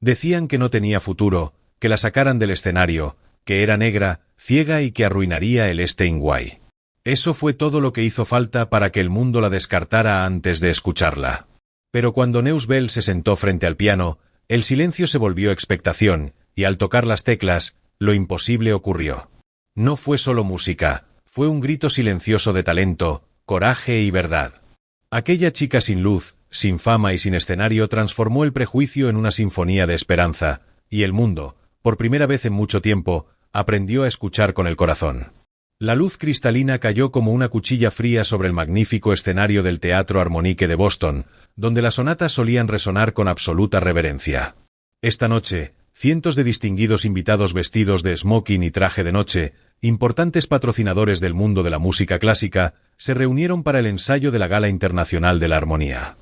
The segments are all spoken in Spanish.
Decían que no tenía futuro, que la sacaran del escenario, que era negra, ciega y que arruinaría el Steinway. Eso fue todo lo que hizo falta para que el mundo la descartara antes de escucharla. Pero cuando Neus Bell se sentó frente al piano, el silencio se volvió expectación, y al tocar las teclas, lo imposible ocurrió. No fue solo música, fue un grito silencioso de talento, coraje y verdad. Aquella chica sin luz, sin fama y sin escenario transformó el prejuicio en una sinfonía de esperanza, y el mundo, por primera vez en mucho tiempo, aprendió a escuchar con el corazón. La luz cristalina cayó como una cuchilla fría sobre el magnífico escenario del Teatro Harmonique de Boston, donde las sonatas solían resonar con absoluta reverencia. Esta noche, cientos de distinguidos invitados vestidos de smoking y traje de noche, importantes patrocinadores del mundo de la música clásica, se reunieron para el ensayo de la Gala Internacional de la Armonía.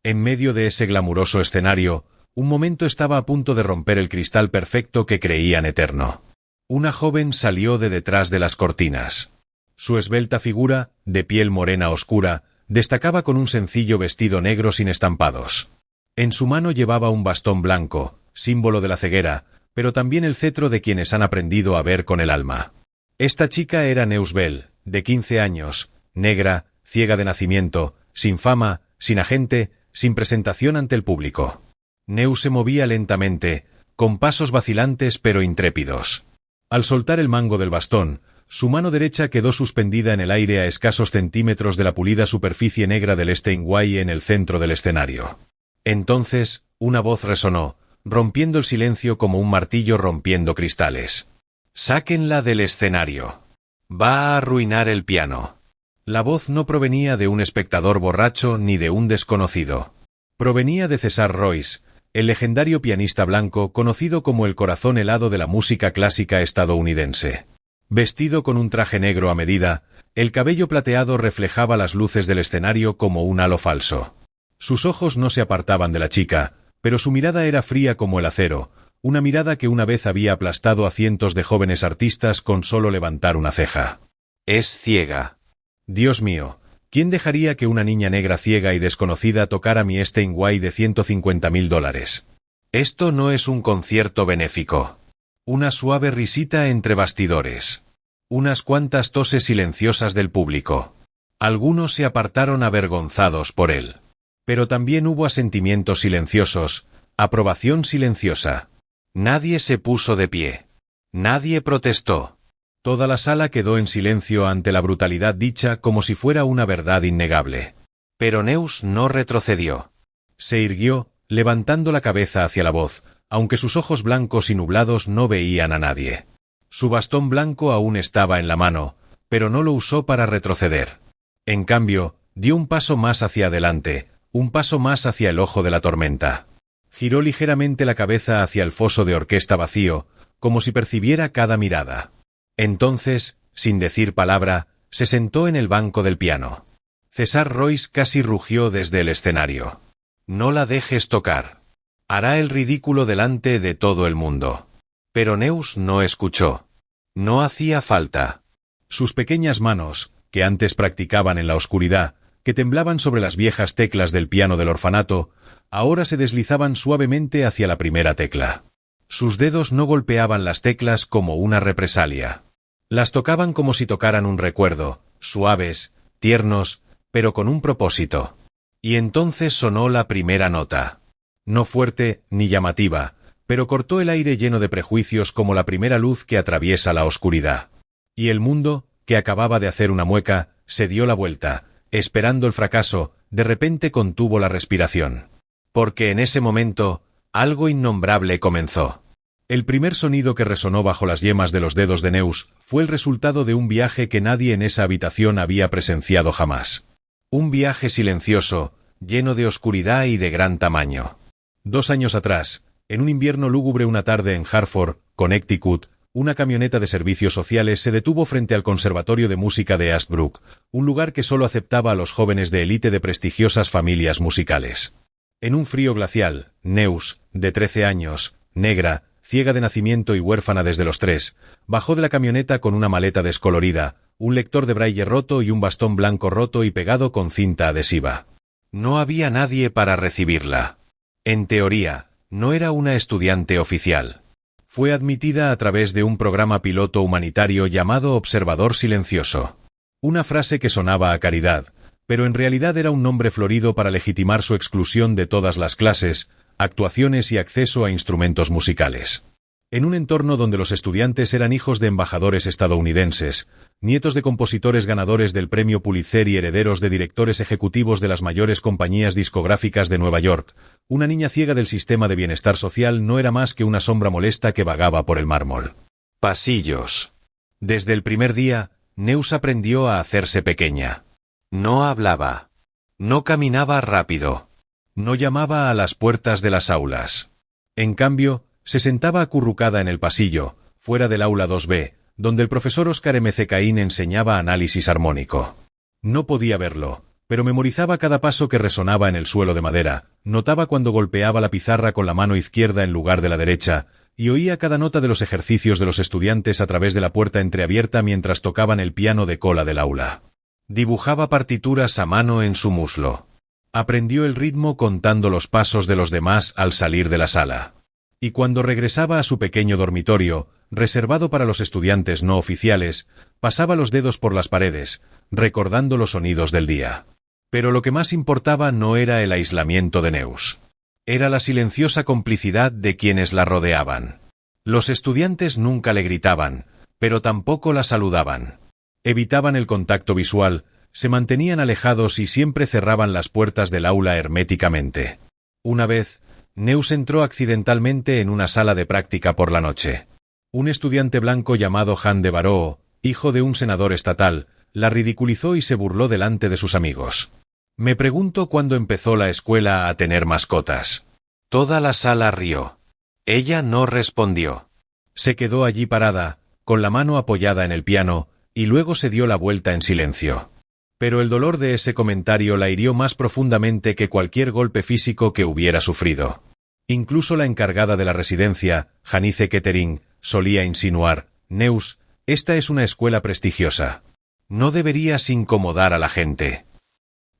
En medio de ese glamuroso escenario, un momento estaba a punto de romper el cristal perfecto que creían eterno. Una joven salió de detrás de las cortinas. Su esbelta figura, de piel morena oscura, destacaba con un sencillo vestido negro sin estampados. En su mano llevaba un bastón blanco, símbolo de la ceguera, pero también el cetro de quienes han aprendido a ver con el alma. Esta chica era Neus Bell, de 15 años, negra, ciega de nacimiento, sin fama, sin agente, sin presentación ante el público. Neus se movía lentamente, con pasos vacilantes pero intrépidos. Al soltar el mango del bastón, su mano derecha quedó suspendida en el aire a escasos centímetros de la pulida superficie negra del Steinway en el centro del escenario. Entonces, una voz resonó, rompiendo el silencio como un martillo rompiendo cristales. «Sáquenla del escenario. Va a arruinar el piano». La voz no provenía de un espectador borracho ni de un desconocido. Provenía de César Royce, el legendario pianista blanco conocido como el corazón helado de la música clásica estadounidense. Vestido con un traje negro a medida, el cabello plateado reflejaba las luces del escenario como un halo falso. Sus ojos no se apartaban de la chica, pero su mirada era fría como el acero, una mirada que una vez había aplastado a cientos de jóvenes artistas con solo levantar una ceja. «Es ciega». Dios mío, ¿quién dejaría que una niña negra ciega y desconocida tocara mi Steinway de $150.000? Esto no es un concierto benéfico. Una suave risita entre bastidores. Unas cuantas toses silenciosas del público. Algunos se apartaron avergonzados por él. Pero también hubo asentimientos silenciosos, aprobación silenciosa. Nadie se puso de pie. Nadie protestó. Toda la sala quedó en silencio ante la brutalidad dicha como si fuera una verdad innegable. Pero Neus no retrocedió. Se irguió, levantando la cabeza hacia la voz, aunque sus ojos blancos y nublados no veían a nadie. Su bastón blanco aún estaba en la mano, pero no lo usó para retroceder. En cambio, dio un paso más hacia adelante, un paso más hacia el ojo de la tormenta. Giró ligeramente la cabeza hacia el foso de orquesta vacío, como si percibiera cada mirada. Entonces, sin decir palabra, se sentó en el banco del piano. César Royce casi rugió desde el escenario. «No la dejes tocar. Hará el ridículo delante de todo el mundo». Pero Neus no escuchó. No hacía falta. Sus pequeñas manos, que antes practicaban en la oscuridad, que temblaban sobre las viejas teclas del piano del orfanato, ahora se deslizaban suavemente hacia la primera tecla. Sus dedos no golpeaban las teclas como una represalia. Las tocaban como si tocaran un recuerdo, suaves, tiernos, pero con un propósito. Y entonces sonó la primera nota. No fuerte ni llamativa, pero cortó el aire lleno de prejuicios como la primera luz que atraviesa la oscuridad. Y el mundo, que acababa de hacer una mueca, se dio la vuelta, esperando el fracaso, de repente contuvo la respiración. Porque en ese momento, algo innombrable comenzó. El primer sonido que resonó bajo las yemas de los dedos de Neus fue el resultado de un viaje que nadie en esa habitación había presenciado jamás. Un viaje silencioso, lleno de oscuridad y de gran tamaño. 2 años atrás, en un invierno lúgubre una tarde en Hartford, Connecticut, una camioneta de servicios sociales se detuvo frente al Conservatorio de Música de Ashbrook, un lugar que solo aceptaba a los jóvenes de élite de prestigiosas familias musicales. En un frío glacial, Neus, de 13 años, negra, ciega de nacimiento y huérfana desde los 3, bajó de la camioneta con una maleta descolorida, un lector de braille roto y un bastón blanco roto y pegado con cinta adhesiva. No había nadie para recibirla. En teoría, No era una estudiante oficial. Fue admitida a través de un programa piloto humanitario llamado Observador Silencioso. Una frase que sonaba a caridad, pero en realidad era un nombre florido para legitimar su exclusión de todas las clases, actuaciones y acceso a instrumentos musicales. En un entorno donde los estudiantes eran hijos de embajadores estadounidenses, nietos de compositores ganadores del premio Pulitzer y herederos de directores ejecutivos de las mayores compañías discográficas de Nueva York, una niña ciega del sistema de bienestar social no era más que una sombra molesta que vagaba por el mármol. Pasillos. Desde el primer día, Neus aprendió a hacerse pequeña. No hablaba. No caminaba rápido. No llamaba a las puertas de las aulas. En cambio, se sentaba acurrucada en el pasillo, fuera del aula 2B, donde el profesor Óscar M. C. Caín enseñaba análisis armónico. No podía verlo, pero memorizaba cada paso que resonaba en el suelo de madera, notaba cuando golpeaba la pizarra con la mano izquierda en lugar de la derecha, y oía cada nota de los ejercicios de los estudiantes a través de la puerta entreabierta mientras tocaban el piano de cola del aula. Dibujaba partituras a mano en su muslo. Aprendió el ritmo contando los pasos de los demás al salir de la sala. Y cuando regresaba a su pequeño dormitorio, reservado para los estudiantes no oficiales, pasaba los dedos por las paredes, recordando los sonidos del día. Pero lo que más importaba no era el aislamiento de Neus. Era la silenciosa complicidad de quienes la rodeaban. Los estudiantes nunca le gritaban, pero tampoco la saludaban. Evitaban el contacto visual, se mantenían alejados y siempre cerraban las puertas del aula herméticamente. Una vez, Neus entró accidentalmente en una sala de práctica por la noche. Un estudiante blanco llamado Han de Baroo, hijo de un senador estatal, la ridiculizó y se burló delante de sus amigos. Me pregunto cuándo empezó la escuela a tener mascotas. Toda la sala rió. Ella no respondió. Se quedó allí parada, con la mano apoyada en el piano, y luego se dio la vuelta en silencio. Pero el dolor de ese comentario la hirió más profundamente que cualquier golpe físico que hubiera sufrido. Incluso la encargada de la residencia, Janice Kettering, solía insinuar: Neus, esta es una escuela prestigiosa. No deberías incomodar a la gente.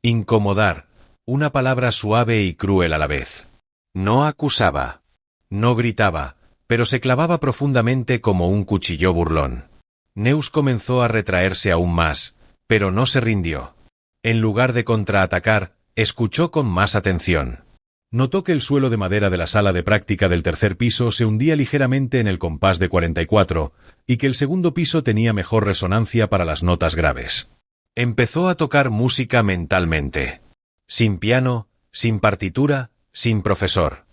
Incomodar, una palabra suave y cruel a la vez. No acusaba. No gritaba, pero se clavaba profundamente como un cuchillo burlón. Neus comenzó a retraerse aún más, pero no se rindió. En lugar de contraatacar, escuchó con más atención. Notó que el suelo de madera de la sala de práctica del tercer piso se hundía ligeramente en el compás de 44, y que el segundo piso tenía mejor resonancia para las notas graves. Empezó a tocar música mentalmente. Sin piano, sin partitura, sin profesor.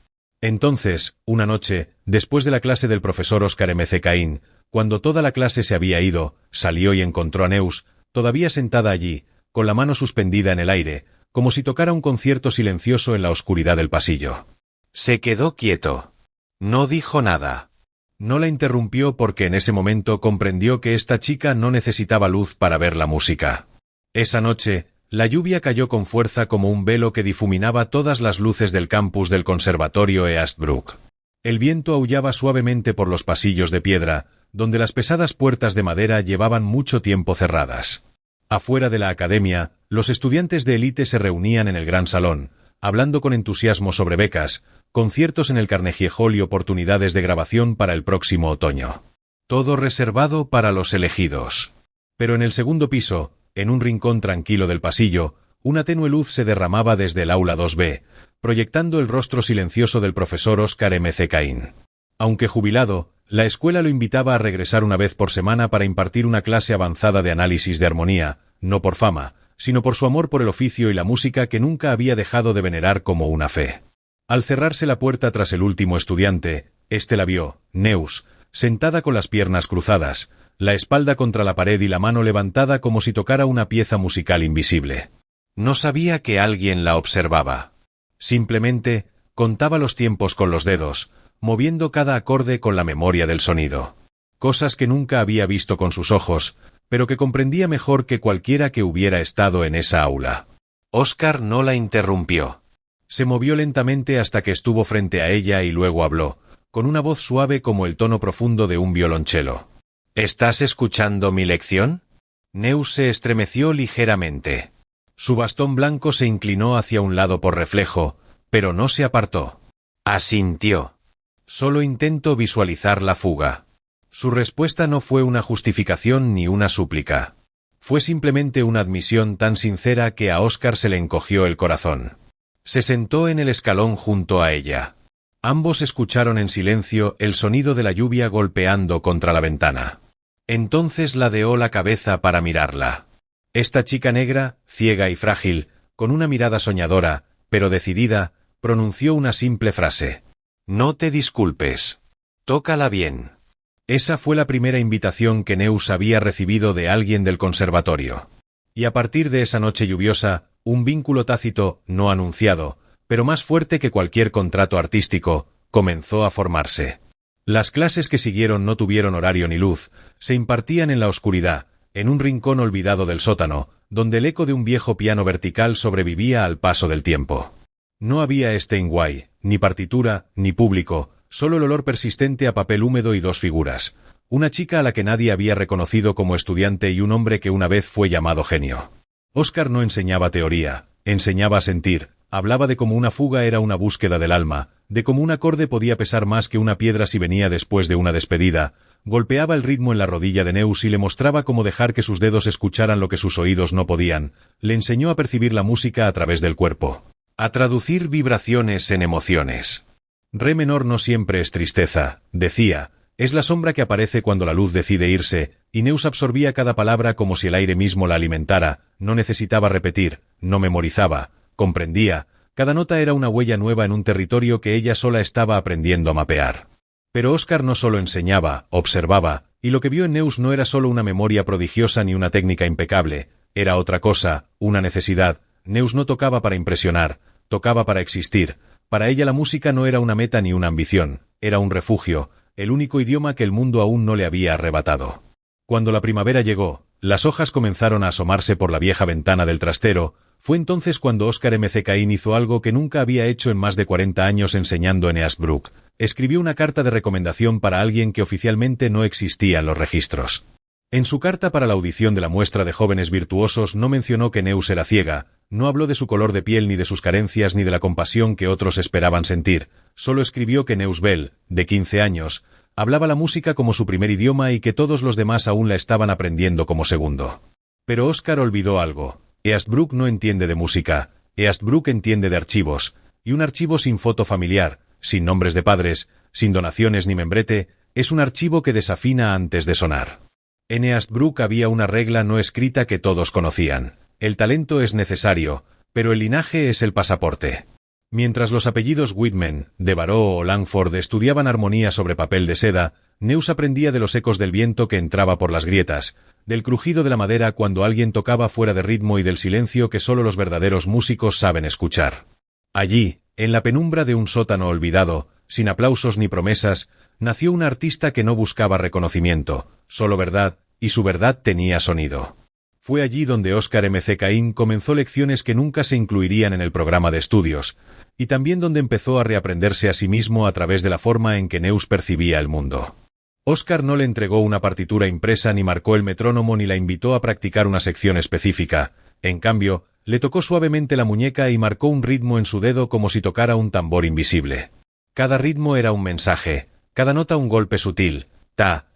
Entonces, una noche, después de la clase del profesor Óscar M. C. Caín, cuando toda la clase se había ido, salió y encontró a Neus, todavía sentada allí, con la mano suspendida en el aire, como si tocara un concierto silencioso en la oscuridad del pasillo. Se quedó quieto. No dijo nada. No la interrumpió porque en ese momento comprendió que esta chica no necesitaba luz para ver la música. Esa noche, la lluvia cayó con fuerza como un velo que difuminaba todas las luces del campus del conservatorio Eastbrook. El viento aullaba suavemente por los pasillos de piedra, donde las pesadas puertas de madera llevaban mucho tiempo cerradas. Afuera de la academia, los estudiantes de élite se reunían en el gran salón, hablando con entusiasmo sobre becas, conciertos en el Carnegie Hall y oportunidades de grabación para el próximo otoño. Todo reservado para los elegidos. Pero en el segundo piso, en un rincón tranquilo del pasillo, una tenue luz se derramaba desde el aula 2B, proyectando el rostro silencioso del profesor Óscar M. C. Caín. Aunque jubilado, la escuela lo invitaba a regresar una vez por semana para impartir una clase avanzada de análisis de armonía, no por fama, sino por su amor por el oficio y la música que nunca había dejado de venerar como una fe. Al cerrarse la puerta tras el último estudiante, éste la vio, Neus, sentada con las piernas cruzadas, la espalda contra la pared y la mano levantada como si tocara una pieza musical invisible. No sabía que alguien la observaba. Simplemente, contaba los tiempos con los dedos, moviendo cada acorde con la memoria del sonido. Cosas que nunca había visto con sus ojos, pero que comprendía mejor que cualquiera que hubiera estado en esa aula. Óscar no la interrumpió. Se movió lentamente hasta que estuvo frente a ella y luego habló, con una voz suave como el tono profundo de un violonchelo. ¿Estás escuchando mi lección? Neus se estremeció ligeramente. Su bastón blanco se inclinó hacia un lado por reflejo, pero no se apartó. Asintió. Solo intento visualizar la fuga. Su respuesta no fue una justificación ni una súplica. Fue simplemente una admisión tan sincera que a Oscar se le encogió el corazón. Se sentó en el escalón junto a ella. Ambos escucharon en silencio el sonido de la lluvia golpeando contra la ventana. Entonces ladeó la cabeza para mirarla. Esta chica negra, ciega y frágil, con una mirada soñadora, pero decidida, pronunció una simple frase. «No te disculpes. Tócala bien». Esa fue la primera invitación que Neus había recibido de alguien del conservatorio. Y a partir de esa noche lluviosa, un vínculo tácito, no anunciado, pero más fuerte que cualquier contrato artístico, comenzó a formarse. Las clases que siguieron no tuvieron horario ni luz, se impartían en la oscuridad, en un rincón olvidado del sótano, donde el eco de un viejo piano vertical sobrevivía al paso del tiempo. No había Steinway, ni partitura, ni público, solo el olor persistente a papel húmedo y dos figuras. Una chica a la que nadie había reconocido como estudiante y un hombre que una vez fue llamado genio. Oscar no enseñaba teoría, enseñaba a sentir, hablaba de cómo una fuga era una búsqueda del alma, de cómo un acorde podía pesar más que una piedra si venía después de una despedida, golpeaba el ritmo en la rodilla de Neus y le mostraba cómo dejar que sus dedos escucharan lo que sus oídos no podían, le enseñó a percibir la música a través del cuerpo, a traducir vibraciones en emociones. Re menor no siempre es tristeza, decía, es la sombra que aparece cuando la luz decide irse, y Neus absorbía cada palabra como si el aire mismo la alimentara, no necesitaba repetir, no memorizaba, comprendía, cada nota era una huella nueva en un territorio que ella sola estaba aprendiendo a mapear. Pero Oscar no solo enseñaba, observaba, y lo que vio en Neus no era solo una memoria prodigiosa ni una técnica impecable, era otra cosa, una necesidad. Neus no tocaba para impresionar, tocaba para existir. Para ella la música no era una meta ni una ambición, era un refugio, el único idioma que el mundo aún no le había arrebatado. Cuando la primavera llegó, las hojas comenzaron a asomarse por la vieja ventana del trastero, fue entonces cuando Oscar M. C. Caín hizo algo que nunca había hecho en más de 40 años enseñando en East Brook. Escribió una carta de recomendación para alguien que oficialmente no existía en los registros. En su carta para la audición de la muestra de jóvenes virtuosos no mencionó que Neus era ciega, no habló de su color de piel ni de sus carencias ni de la compasión que otros esperaban sentir, solo escribió que Neus Bell, de 15 años, hablaba la música como su primer idioma y que todos los demás aún la estaban aprendiendo como segundo. Pero Oscar olvidó algo. East Brook no entiende de música, East Brook entiende de archivos, y un archivo sin foto familiar, sin nombres de padres, sin donaciones ni membrete, es un archivo que desafina antes de sonar. En East Brook había una regla no escrita que todos conocían. El talento es necesario, pero el linaje es el pasaporte. Mientras los apellidos Whitman, Devereux o Langford estudiaban armonía sobre papel de seda, Neus aprendía de los ecos del viento que entraba por las grietas, del crujido de la madera cuando alguien tocaba fuera de ritmo y del silencio que solo los verdaderos músicos saben escuchar. Allí, en la penumbra de un sótano olvidado, sin aplausos ni promesas, nació un artista que no buscaba reconocimiento, solo verdad, y su verdad tenía sonido. Fue allí donde Oscar M. C. Caín comenzó lecciones que nunca se incluirían en el programa de estudios, y también donde empezó a reaprenderse a sí mismo a través de la forma en que Neus percibía el mundo. Oscar no le entregó una partitura impresa ni marcó el metrónomo ni la invitó a practicar una sección específica, en cambio, le tocó suavemente la muñeca y marcó un ritmo en su dedo como si tocara un tambor invisible. Cada ritmo era un mensaje, cada nota un golpe sutil,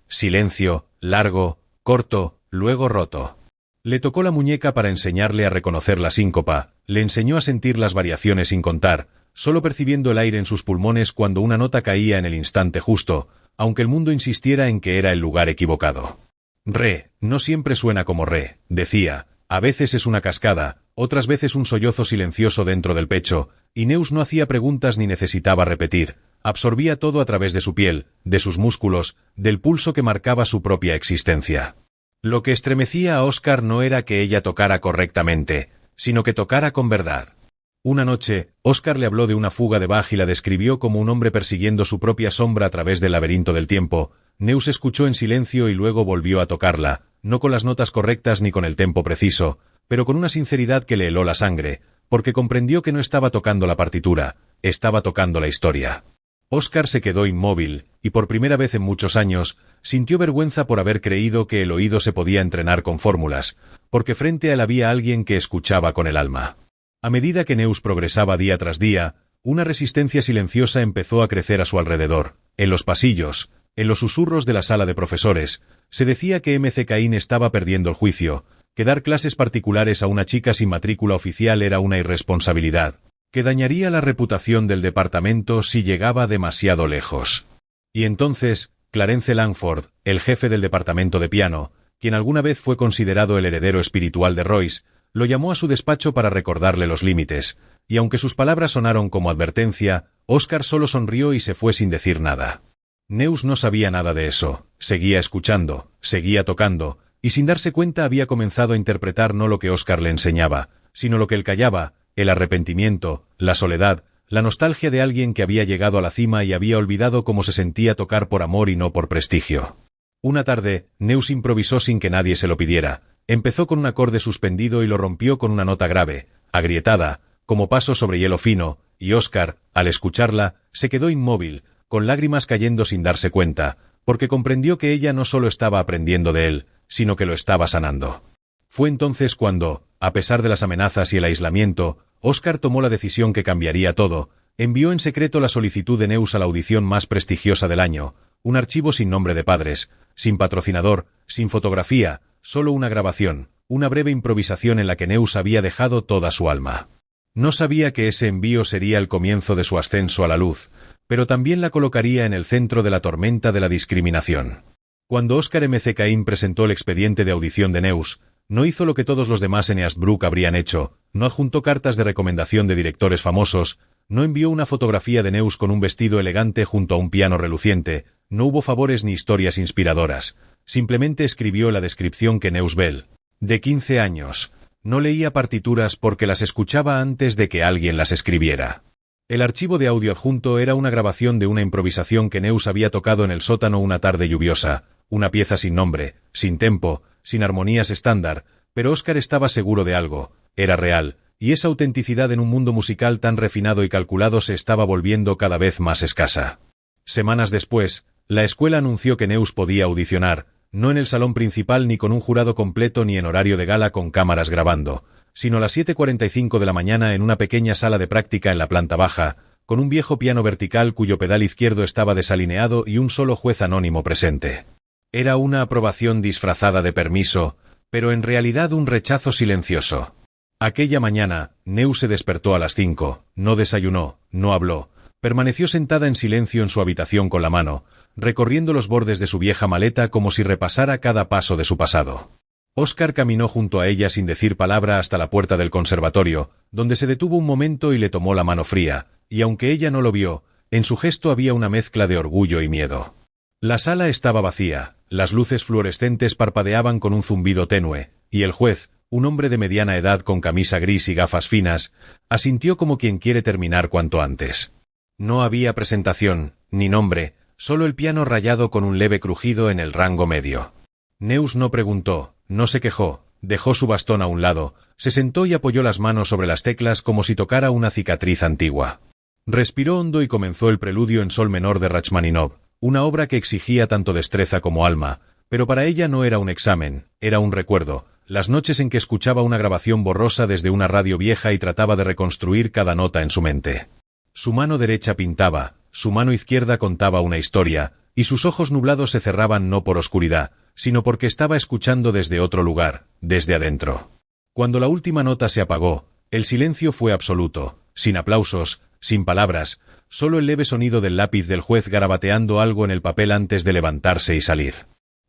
silencio, largo, corto, luego roto. Le tocó la muñeca para enseñarle a reconocer la síncopa, le enseñó a sentir las variaciones sin contar, solo percibiendo el aire en sus pulmones cuando una nota caía en el instante justo, aunque el mundo insistiera en que era el lugar equivocado. Re, no siempre suena como re, decía, a veces es una cascada, otras veces un sollozo silencioso dentro del pecho, y Neus no hacía preguntas ni necesitaba repetir, absorbía todo a través de su piel, de sus músculos, del pulso que marcaba su propia existencia. Lo que estremecía a Oscar no era que ella tocara correctamente, sino que tocara con verdad. Una noche, Oscar le habló de una fuga de Bach y la describió como un hombre persiguiendo su propia sombra a través del laberinto del tiempo. Neus escuchó en silencio y luego volvió a tocarla, no con las notas correctas ni con el tempo preciso, pero con una sinceridad que le heló la sangre, porque comprendió que no estaba tocando la partitura, estaba tocando la historia. Oscar se quedó inmóvil, y por primera vez en muchos años, sintió vergüenza por haber creído que el oído se podía entrenar con fórmulas, porque frente a él había alguien que escuchaba con el alma. A medida que Neus progresaba día tras día, Una resistencia silenciosa empezó a crecer a su alrededor. En los pasillos, en los susurros de la sala de profesores, se decía que MC Caín estaba perdiendo el juicio, que dar clases particulares a una chica sin matrícula oficial era una irresponsabilidad, que dañaría la reputación del departamento si llegaba demasiado lejos. Y entonces, Clarence Langford, el jefe del departamento de piano, quien alguna vez fue considerado el heredero espiritual de Royce, lo llamó a su despacho para recordarle los límites, y aunque sus palabras sonaron como advertencia, Oscar solo sonrió y se fue sin decir nada. Neus no sabía nada de eso, seguía escuchando, seguía tocando, y sin darse cuenta había comenzado a interpretar no lo que Oscar le enseñaba, sino lo que él callaba, el arrepentimiento, la soledad, la nostalgia de alguien que había llegado a la cima y había olvidado cómo se sentía tocar por amor y no por prestigio. Una tarde, Neus improvisó sin que nadie se lo pidiera. Empezó con un acorde suspendido y lo rompió con una nota grave, agrietada, como paso sobre hielo fino, y Oscar, al escucharla, se quedó inmóvil, con lágrimas cayendo sin darse cuenta, porque comprendió que ella no solo estaba aprendiendo de él, sino que lo estaba sanando. Fue entonces cuando, a pesar de las amenazas y el aislamiento, Oscar tomó la decisión que cambiaría todo. Envió en secreto la solicitud de Neus a la audición más prestigiosa del año, un archivo sin nombre de padres, sin patrocinador, sin fotografía, solo una grabación, una breve improvisación en la que Neus había dejado toda su alma. No sabía que ese envío sería el comienzo de su ascenso a la luz, pero también la colocaría en el centro de la tormenta de la discriminación. Cuando Oscar M. Caín presentó el expediente de audición de Neus, no hizo lo que todos los demás en Eastbrook habrían hecho, no adjuntó cartas de recomendación de directores famosos, no envió una fotografía de Neus con un vestido elegante junto a un piano reluciente, no hubo favores ni historias inspiradoras, simplemente escribió la descripción que Neus Bell, de 15 años, no leía partituras porque las escuchaba antes de que alguien las escribiera. El archivo de audio adjunto era una grabación de una improvisación que Neus había tocado en el sótano una tarde lluviosa, una pieza sin nombre, sin tempo, sin armonías estándar, pero Oscar estaba seguro de algo, era real, y esa autenticidad en un mundo musical tan refinado y calculado se estaba volviendo cada vez más escasa. Semanas después, la escuela anunció que Neus podía audicionar, no en el salón principal ni con un jurado completo ni en horario de gala con cámaras grabando, sino a las 7:45 de la mañana en una pequeña sala de práctica en la planta baja, con un viejo piano vertical cuyo pedal izquierdo estaba desalineado y un solo juez anónimo presente. Era una aprobación disfrazada de permiso, pero en realidad un rechazo silencioso. Aquella mañana, Neus se despertó a las 5, no desayunó, no habló, permaneció sentada en silencio en su habitación con la mano, recorriendo los bordes de su vieja maleta como si repasara cada paso de su pasado. Oscar caminó junto a ella sin decir palabra hasta la puerta del conservatorio, donde se detuvo un momento y le tomó la mano fría, y aunque ella no lo vio, en su gesto había una mezcla de orgullo y miedo. La sala estaba vacía, las luces fluorescentes parpadeaban con un zumbido tenue, y el juez, un hombre de mediana edad con camisa gris y gafas finas, asintió como quien quiere terminar cuanto antes. No había presentación, ni nombre, solo el piano rayado con un leve crujido en el rango medio. Neus no preguntó, no se quejó, dejó su bastón a un lado, se sentó y apoyó las manos sobre las teclas como si tocara una cicatriz antigua. Respiró hondo y comenzó el preludio en sol menor de Rachmaninoff, una obra que exigía tanto destreza como alma, pero para ella no era un examen, era un recuerdo, las noches en que escuchaba una grabación borrosa desde una radio vieja y trataba de reconstruir cada nota en su mente. Su mano derecha pintaba, su mano izquierda contaba una historia, y sus ojos nublados se cerraban no por oscuridad, sino porque estaba escuchando desde otro lugar, desde adentro. Cuando la última nota se apagó, el silencio fue absoluto, sin aplausos, sin palabras, solo el leve sonido del lápiz del juez garabateando algo en el papel antes de levantarse y salir.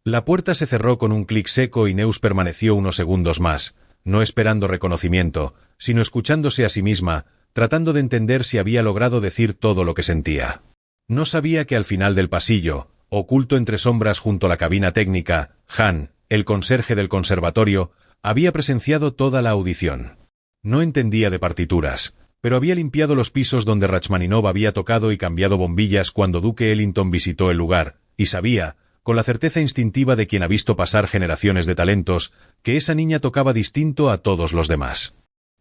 La puerta se cerró con un clic seco y Neus permaneció unos segundos más, no esperando reconocimiento, sino escuchándose a sí misma, tratando de entender si había logrado decir todo lo que sentía. No sabía que al final del pasillo, oculto entre sombras junto a la cabina técnica, Han, el conserje del conservatorio, había presenciado toda la audición. No entendía de partituras, pero había limpiado los pisos donde Rachmaninoff había tocado y cambiado bombillas cuando Duke Ellington visitó el lugar, y sabía, con la certeza instintiva de quien ha visto pasar generaciones de talentos, que esa niña tocaba distinto a todos los demás.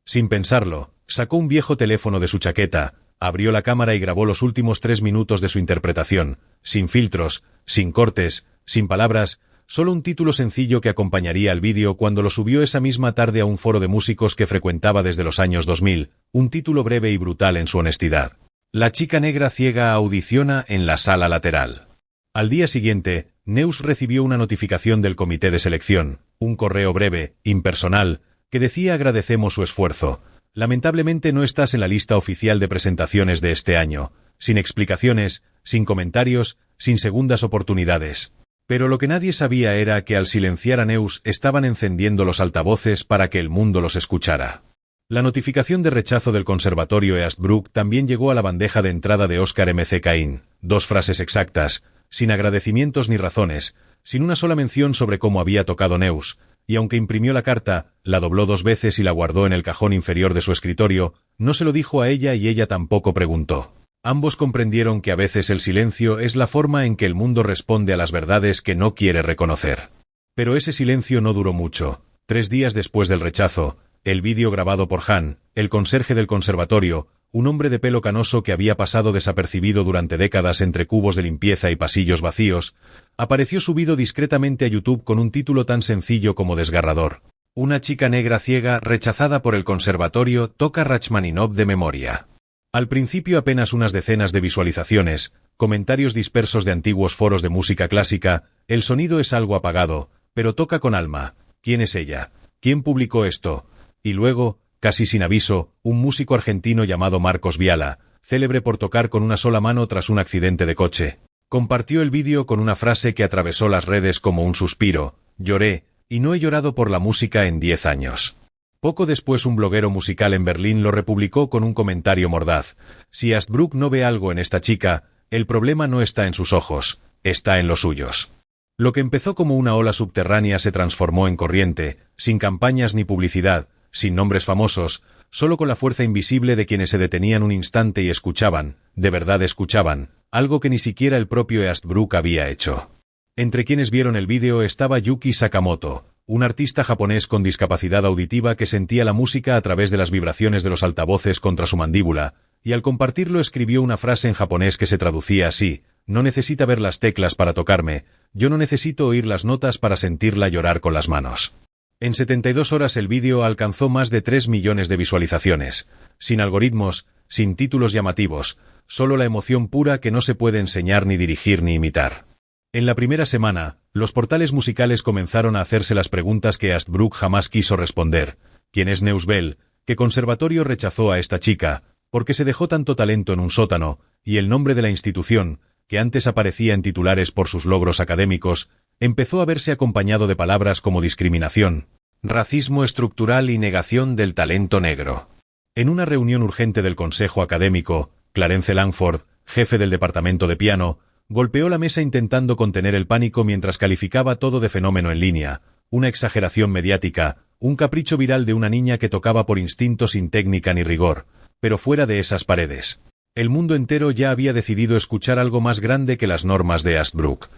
Sin pensarlo, sacó un viejo teléfono de su chaqueta, abrió la cámara y grabó los últimos 3 minutos de su interpretación, sin filtros, sin cortes, sin palabras, solo un título sencillo que acompañaría al vídeo cuando lo subió esa misma tarde a un foro de músicos que frecuentaba desde los años 2000, un título breve y brutal en su honestidad. La chica negra ciega audiciona en la sala lateral. Al día siguiente, Neus recibió una notificación del comité de selección, un correo breve, impersonal, que decía: agradecemos su esfuerzo. Lamentablemente no estás en la lista oficial de presentaciones de este año, sin explicaciones, sin comentarios, sin segundas oportunidades. Pero lo que nadie sabía era que al silenciar a Neus estaban encendiendo los altavoces para que el mundo los escuchara. La notificación de rechazo del Conservatorio Eastbrook también llegó a la bandeja de entrada de Oscar M. C. Cain, 2 frases exactas, sin agradecimientos ni razones, sin una sola mención sobre cómo había tocado Neus, y aunque imprimió la carta, la dobló 2 veces y la guardó en el cajón inferior de su escritorio, no se lo dijo a ella y ella tampoco preguntó. Ambos comprendieron que a veces el silencio es la forma en que el mundo responde a las verdades que no quiere reconocer. Pero ese silencio no duró mucho. 3 días después del rechazo, el vídeo grabado por Han, el conserje del conservatorio, un hombre de pelo canoso que había pasado desapercibido durante décadas entre cubos de limpieza y pasillos vacíos, apareció subido discretamente a YouTube con un título tan sencillo como desgarrador. Una chica negra ciega rechazada por el conservatorio toca Rachmaninoff de memoria. Al principio apenas unas decenas de visualizaciones, comentarios dispersos de antiguos foros de música clásica, el sonido es algo apagado, pero toca con alma. ¿Quién es ella? ¿Quién publicó esto? Y luego, casi sin aviso, un músico argentino llamado Marcos Viala, célebre por tocar con una sola mano tras un accidente de coche, compartió el vídeo con una frase que atravesó las redes como un suspiro: lloré, y no he llorado por la música en 10 años. Poco después un bloguero musical en Berlín lo republicó con un comentario mordaz: si Eastbrook no ve algo en esta chica, el problema no está en sus ojos, está en los suyos. Lo que empezó como una ola subterránea se transformó en corriente, sin campañas ni publicidad, sin nombres famosos, solo con la fuerza invisible de quienes se detenían un instante y escuchaban, de verdad escuchaban, algo que ni siquiera el propio Eastbrook había hecho. Entre quienes vieron el vídeo estaba Yuki Sakamoto, un artista japonés con discapacidad auditiva que sentía la música a través de las vibraciones de los altavoces contra su mandíbula, y al compartirlo escribió una frase en japonés que se traducía así: no necesita ver las teclas para tocarme, yo no necesito oír las notas para sentirla llorar con las manos. En 72 horas el vídeo alcanzó más de 3 millones de visualizaciones, sin algoritmos, sin títulos llamativos, solo la emoción pura que no se puede enseñar ni dirigir ni imitar. En la primera semana, los portales musicales comenzaron a hacerse las preguntas que Eastbrook jamás quiso responder. ¿Quién es Neus Bell? ¿Qué conservatorio rechazó a esta chica? ¿Por qué se dejó tanto talento en un sótano? Y el nombre de la institución, que antes aparecía en titulares por sus logros académicos, empezó a verse acompañado de palabras como discriminación, racismo estructural y negación del talento negro. En una reunión urgente del Consejo Académico, Clarence Langford, jefe del departamento de piano, golpeó la mesa intentando contener el pánico mientras calificaba todo de fenómeno en línea, una exageración mediática, un capricho viral de una niña que tocaba por instinto sin técnica ni rigor, pero fuera de esas paredes. El mundo entero ya había decidido escuchar algo más grande que las normas de Eastbrook.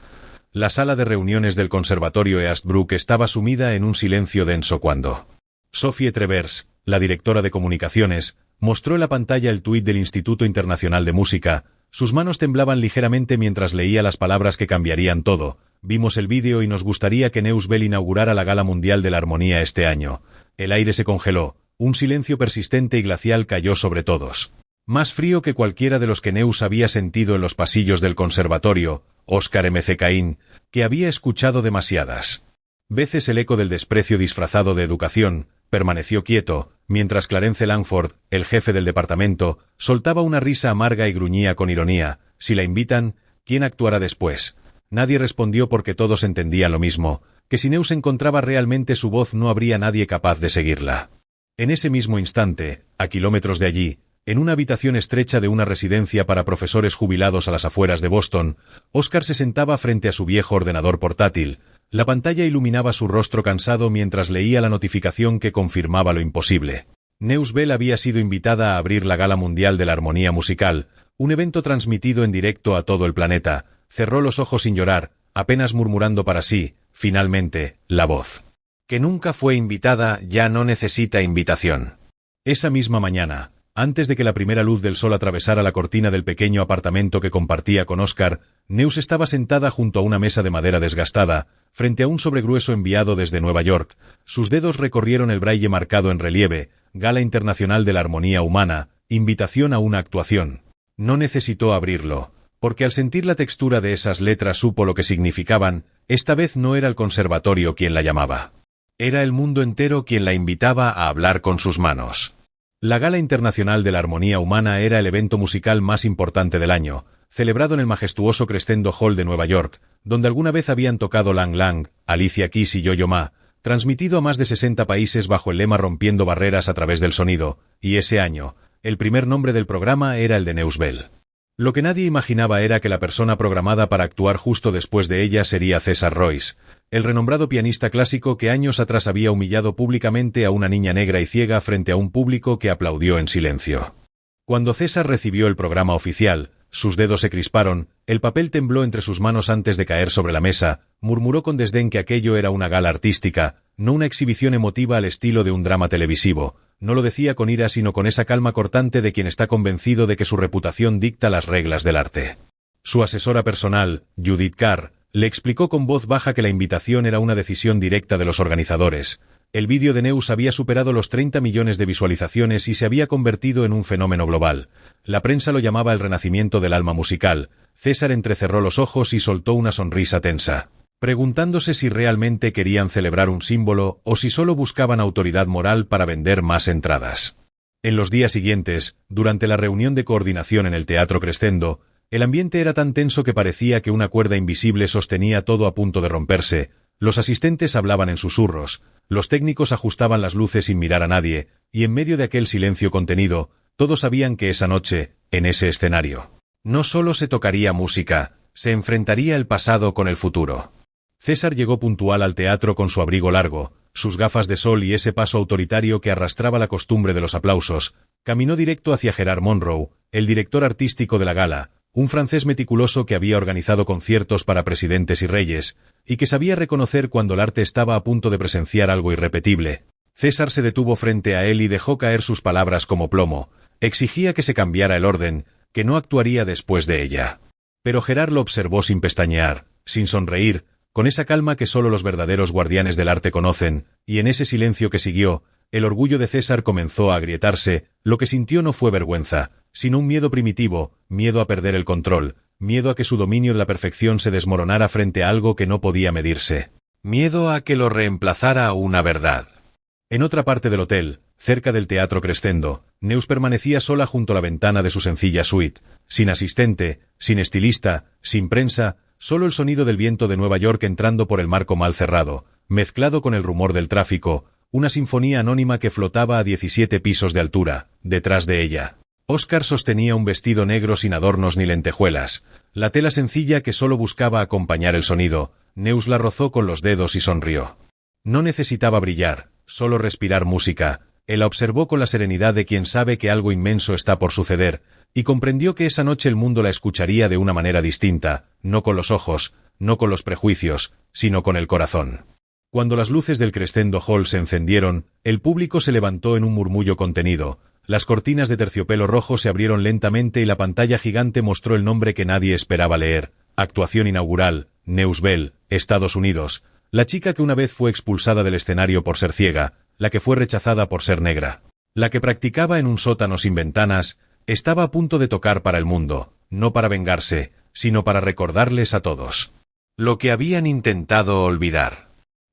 La sala de reuniones del Conservatorio Eastbrook estaba sumida en un silencio denso cuando Sophie Trevers, la directora de comunicaciones, mostró en la pantalla el tuit del Instituto Internacional de Música. Sus manos temblaban ligeramente mientras leía las palabras que cambiarían todo. Vimos el vídeo y nos gustaría que Neus Bell inaugurara la Gala Mundial de la Armonía este año. El aire se congeló, un silencio persistente y glacial cayó sobre todos. Más frío que cualquiera de los que Neus había sentido en los pasillos del conservatorio, Oscar M. C. Cain, que había escuchado demasiadas veces el eco del desprecio disfrazado de educación, permaneció quieto, mientras Clarence Langford, el jefe del departamento, soltaba una risa amarga y gruñía con ironía: si la invitan, ¿quién actuará después? Nadie respondió porque todos entendían lo mismo, que si Neus encontraba realmente su voz no habría nadie capaz de seguirla. En ese mismo instante, a kilómetros de allí, en una habitación estrecha de una residencia para profesores jubilados a las afueras de Boston, Oscar se sentaba frente a su viejo ordenador portátil. La pantalla iluminaba su rostro cansado mientras leía la notificación que confirmaba lo imposible. Neus Bell había sido invitada a abrir la Gala Mundial de la Armonía Musical, un evento transmitido en directo a todo el planeta. Cerró los ojos sin llorar, apenas murmurando para sí, finalmente, la voz. Que nunca fue invitada ya no necesita invitación. Esa misma mañana, antes de que la primera luz del sol atravesara la cortina del pequeño apartamento que compartía con Oscar, Neus estaba sentada junto a una mesa de madera desgastada, frente a un sobregrueso enviado desde Nueva York. Sus dedos recorrieron el braille marcado en relieve: Gala Internacional de la Armonía Humana, invitación a una actuación. No necesitó abrirlo, porque al sentir la textura de esas letras supo lo que significaban. Esta vez no era el conservatorio quien la llamaba. Era el mundo entero quien la invitaba a hablar con sus manos. La Gala Internacional de la Armonía Humana era el evento musical más importante del año, celebrado en el majestuoso Crescendo Hall de Nueva York, donde alguna vez habían tocado Lang Lang, Alicia Keys y Yo-Yo Ma, transmitido a más de 60 países bajo el lema Rompiendo barreras a través del sonido, y ese año, el primer nombre del programa era el de Neus Bell. Lo que nadie imaginaba era que la persona programada para actuar justo después de ella sería César Royce, el renombrado pianista clásico que años atrás había humillado públicamente a una niña negra y ciega frente a un público que aplaudió en silencio. Cuando César recibió el programa oficial, sus dedos se crisparon, el papel tembló entre sus manos antes de caer sobre la mesa, murmuró con desdén que aquello era una gala artística, no una exhibición emotiva al estilo de un drama televisivo. No lo decía con ira sino con esa calma cortante de quien está convencido de que su reputación dicta las reglas del arte. Su asesora personal, Judith Carr, le explicó con voz baja que la invitación era una decisión directa de los organizadores. El vídeo de Neus había superado los 30 millones de visualizaciones y se había convertido en un fenómeno global. La prensa lo llamaba el renacimiento del alma musical. César entrecerró los ojos y soltó una sonrisa tensa, preguntándose si realmente querían celebrar un símbolo o si solo buscaban autoridad moral para vender más entradas. En los días siguientes, durante la reunión de coordinación en el Teatro Crescendo, el ambiente era tan tenso que parecía que una cuerda invisible sostenía todo a punto de romperse. Los asistentes hablaban en susurros, los técnicos ajustaban las luces sin mirar a nadie, y en medio de aquel silencio contenido, todos sabían que esa noche, en ese escenario, no solo se tocaría música, se enfrentaría el pasado con el futuro. César llegó puntual al teatro con su abrigo largo, sus gafas de sol y ese paso autoritario que arrastraba la costumbre de los aplausos. Caminó directo hacia Gerard Monroe, el director artístico de la gala, un francés meticuloso que había organizado conciertos para presidentes y reyes, y que sabía reconocer cuando el arte estaba a punto de presenciar algo irrepetible. César se detuvo frente a él y dejó caer sus palabras como plomo. Exigía que se cambiara el orden, que no actuaría después de ella. Pero Gerard lo observó sin pestañear, sin sonreír, con esa calma que solo los verdaderos guardianes del arte conocen, y en ese silencio que siguió, el orgullo de César comenzó a agrietarse. Lo que sintió no fue vergüenza, sino un miedo primitivo, miedo a perder el control, miedo a que su dominio de la perfección se desmoronara frente a algo que no podía medirse, miedo a que lo reemplazara una verdad. En otra parte del hotel, cerca del Teatro Crescendo, Neus permanecía sola junto a la ventana de su sencilla suite, sin asistente, sin estilista, sin prensa, solo el sonido del viento de Nueva York entrando por el marco mal cerrado, mezclado con el rumor del tráfico, una sinfonía anónima que flotaba a 17 pisos de altura, detrás de ella. Oscar sostenía un vestido negro sin adornos ni lentejuelas, la tela sencilla que solo buscaba acompañar el sonido. Neus la rozó con los dedos y sonrió. No necesitaba brillar, solo respirar música. Él la observó con la serenidad de quien sabe que algo inmenso está por suceder, y comprendió que esa noche el mundo la escucharía de una manera distinta, no con los ojos, no con los prejuicios, sino con el corazón. Cuando las luces del Crescendo Hall se encendieron, el público se levantó en un murmullo contenido. Las cortinas de terciopelo rojo se abrieron lentamente y la pantalla gigante mostró el nombre que nadie esperaba leer. Actuación inaugural, Neus Bell, Estados Unidos. La chica que una vez fue expulsada del escenario por ser ciega, la que fue rechazada por ser negra, la que practicaba en un sótano sin ventanas, estaba a punto de tocar para el mundo, no para vengarse, sino para recordarles a todos lo que habían intentado olvidar.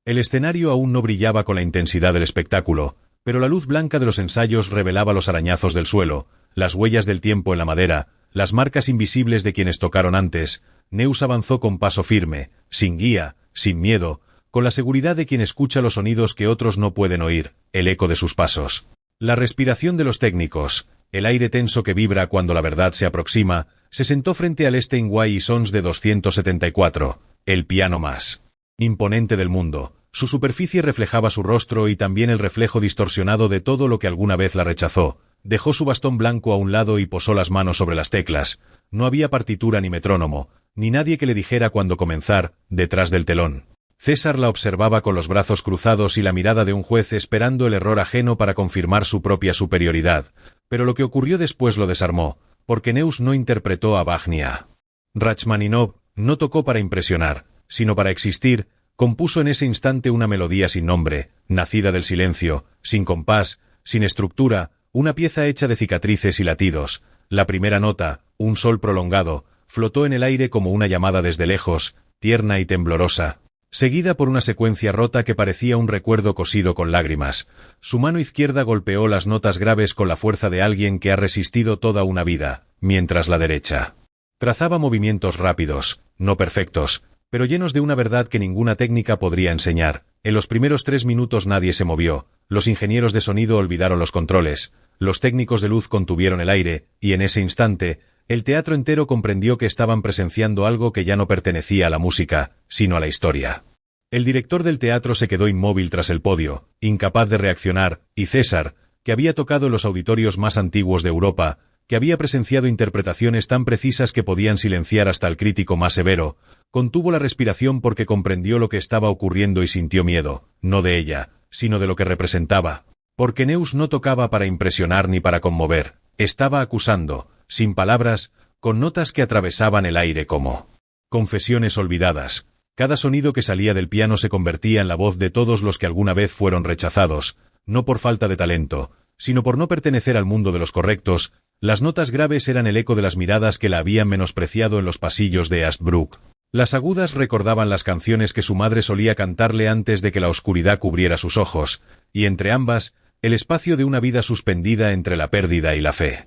El escenario aún no brillaba con la intensidad del espectáculo, pero la luz blanca de los ensayos revelaba los arañazos del suelo, las huellas del tiempo en la madera, las marcas invisibles de quienes tocaron antes. Neus avanzó con paso firme, sin guía, sin miedo, con la seguridad de quien escucha los sonidos que otros no pueden oír, el eco de sus pasos, la respiración de los técnicos, el aire tenso que vibra cuando la verdad se aproxima. Se sentó frente al Steinway Sons de 274, el piano más imponente del mundo. Su superficie reflejaba su rostro y también el reflejo distorsionado de todo lo que alguna vez la rechazó. Dejó su bastón blanco a un lado y posó las manos sobre las teclas. No había partitura ni metrónomo, ni nadie que le dijera cuándo comenzar. Detrás del telón, César la observaba con los brazos cruzados y la mirada de un juez esperando el error ajeno para confirmar su propia superioridad. Pero lo que ocurrió después lo desarmó, porque Neus no interpretó a Bach ni a Rachmaninoff, no tocó para impresionar, sino para existir. Compuso en ese instante una melodía sin nombre, nacida del silencio, sin compás, sin estructura, una pieza hecha de cicatrices y latidos. La primera nota, un sol prolongado, flotó en el aire como una llamada desde lejos, tierna y temblorosa, seguida por una secuencia rota que parecía un recuerdo cosido con lágrimas. Su mano izquierda golpeó las notas graves con la fuerza de alguien que ha resistido toda una vida, mientras la derecha trazaba movimientos rápidos, no perfectos, pero llenos de una verdad que ninguna técnica podría enseñar. En los primeros 3 minutos nadie se movió, los ingenieros de sonido olvidaron los controles, los técnicos de luz contuvieron el aire, y en ese instante, el teatro entero comprendió que estaban presenciando algo que ya no pertenecía a la música, sino a la historia. El director del teatro se quedó inmóvil tras el podio, incapaz de reaccionar, y César, que había tocado en los auditorios más antiguos de Europa, que había presenciado interpretaciones tan precisas que podían silenciar hasta al crítico más severo, contuvo la respiración porque comprendió lo que estaba ocurriendo y sintió miedo, no de ella, sino de lo que representaba. Porque Neus no tocaba para impresionar ni para conmover, estaba acusando, sin palabras, con notas que atravesaban el aire como confesiones olvidadas. Cada sonido que salía del piano se convertía en la voz de todos los que alguna vez fueron rechazados, no por falta de talento, sino por no pertenecer al mundo de los correctos. Las notas graves eran el eco de las miradas que la habían menospreciado en los pasillos de Eastbrook. Las agudas recordaban las canciones que su madre solía cantarle antes de que la oscuridad cubriera sus ojos, y entre ambas, el espacio de una vida suspendida entre la pérdida y la fe.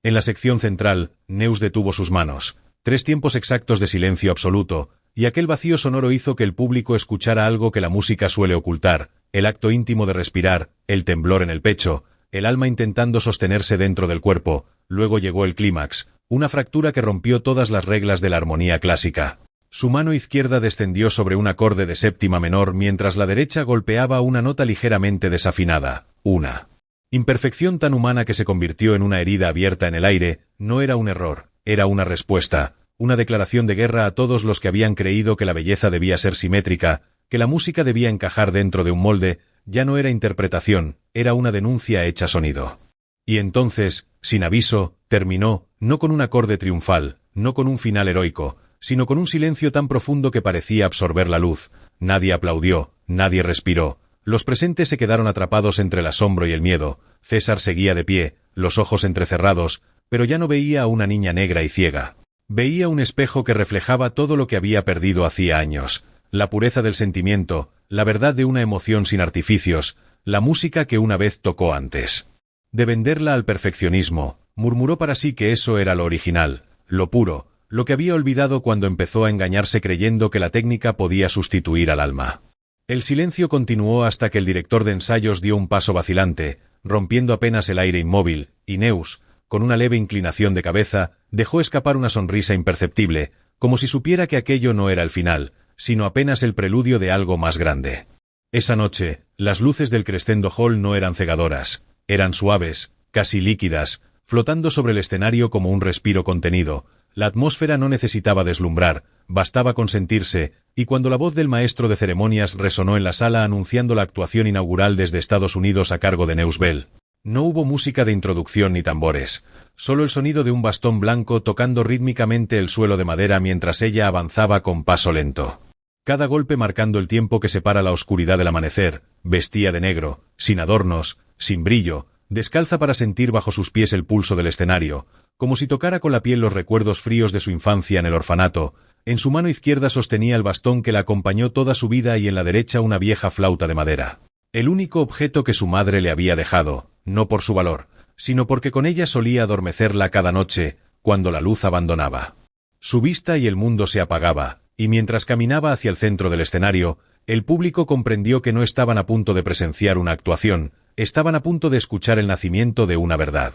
En la sección central, Neus detuvo sus manos. 3 tiempos exactos de silencio absoluto, y aquel vacío sonoro hizo que el público escuchara algo que la música suele ocultar, el acto íntimo de respirar, el temblor en el pecho, el alma intentando sostenerse dentro del cuerpo. Luego llegó el clímax, una fractura que rompió todas las reglas de la armonía clásica. Su mano izquierda descendió sobre un acorde de séptima menor mientras la derecha golpeaba una nota ligeramente desafinada, una imperfección tan humana que se convirtió en una herida abierta en el aire. No era un error, era una respuesta, una declaración de guerra a todos los que habían creído que la belleza debía ser simétrica, que la música debía encajar dentro de un molde. Ya no era interpretación, era una denuncia hecha sonido. Y entonces, sin aviso, terminó, no con un acorde triunfal, no con un final heroico, sino con un silencio tan profundo que parecía absorber la luz. Nadie aplaudió, nadie respiró. Los presentes se quedaron atrapados entre el asombro y el miedo. César seguía de pie, los ojos entrecerrados, pero ya no veía a una niña negra y ciega. Veía un espejo que reflejaba todo lo que había perdido hacía años. La pureza del sentimiento, la verdad de una emoción sin artificios, la música que una vez tocó antes de venderla al perfeccionismo. Murmuró para sí que eso era lo original, lo puro, lo que había olvidado cuando empezó a engañarse creyendo que la técnica podía sustituir al alma. El silencio continuó hasta que el director de ensayos dio un paso vacilante, rompiendo apenas el aire inmóvil, y Neus, con una leve inclinación de cabeza, dejó escapar una sonrisa imperceptible, como si supiera que aquello no era el final, sino apenas el preludio de algo más grande. Esa noche, las luces del Crescendo Hall no eran cegadoras, eran suaves, casi líquidas, flotando sobre el escenario como un respiro contenido. La atmósfera no necesitaba deslumbrar, bastaba con sentirse, y cuando la voz del maestro de ceremonias resonó en la sala anunciando la actuación inaugural desde Estados Unidos a cargo de Neus Bell, no hubo música de introducción ni tambores, solo el sonido de un bastón blanco tocando rítmicamente el suelo de madera mientras ella avanzaba con paso lento. Cada golpe marcando el tiempo que separa la oscuridad del amanecer. Vestía de negro, sin adornos, sin brillo, descalza para sentir bajo sus pies el pulso del escenario, como si tocara con la piel los recuerdos fríos de su infancia en el orfanato. En su mano izquierda sostenía el bastón que la acompañó toda su vida y en la derecha una vieja flauta de madera. El único objeto que su madre le había dejado, no por su valor, sino porque con ella solía adormecerla cada noche, cuando la luz abandonaba su vista y el mundo se apagaba, y mientras caminaba hacia el centro del escenario, el público comprendió que no estaban a punto de presenciar una actuación, estaban a punto de escuchar el nacimiento de una verdad.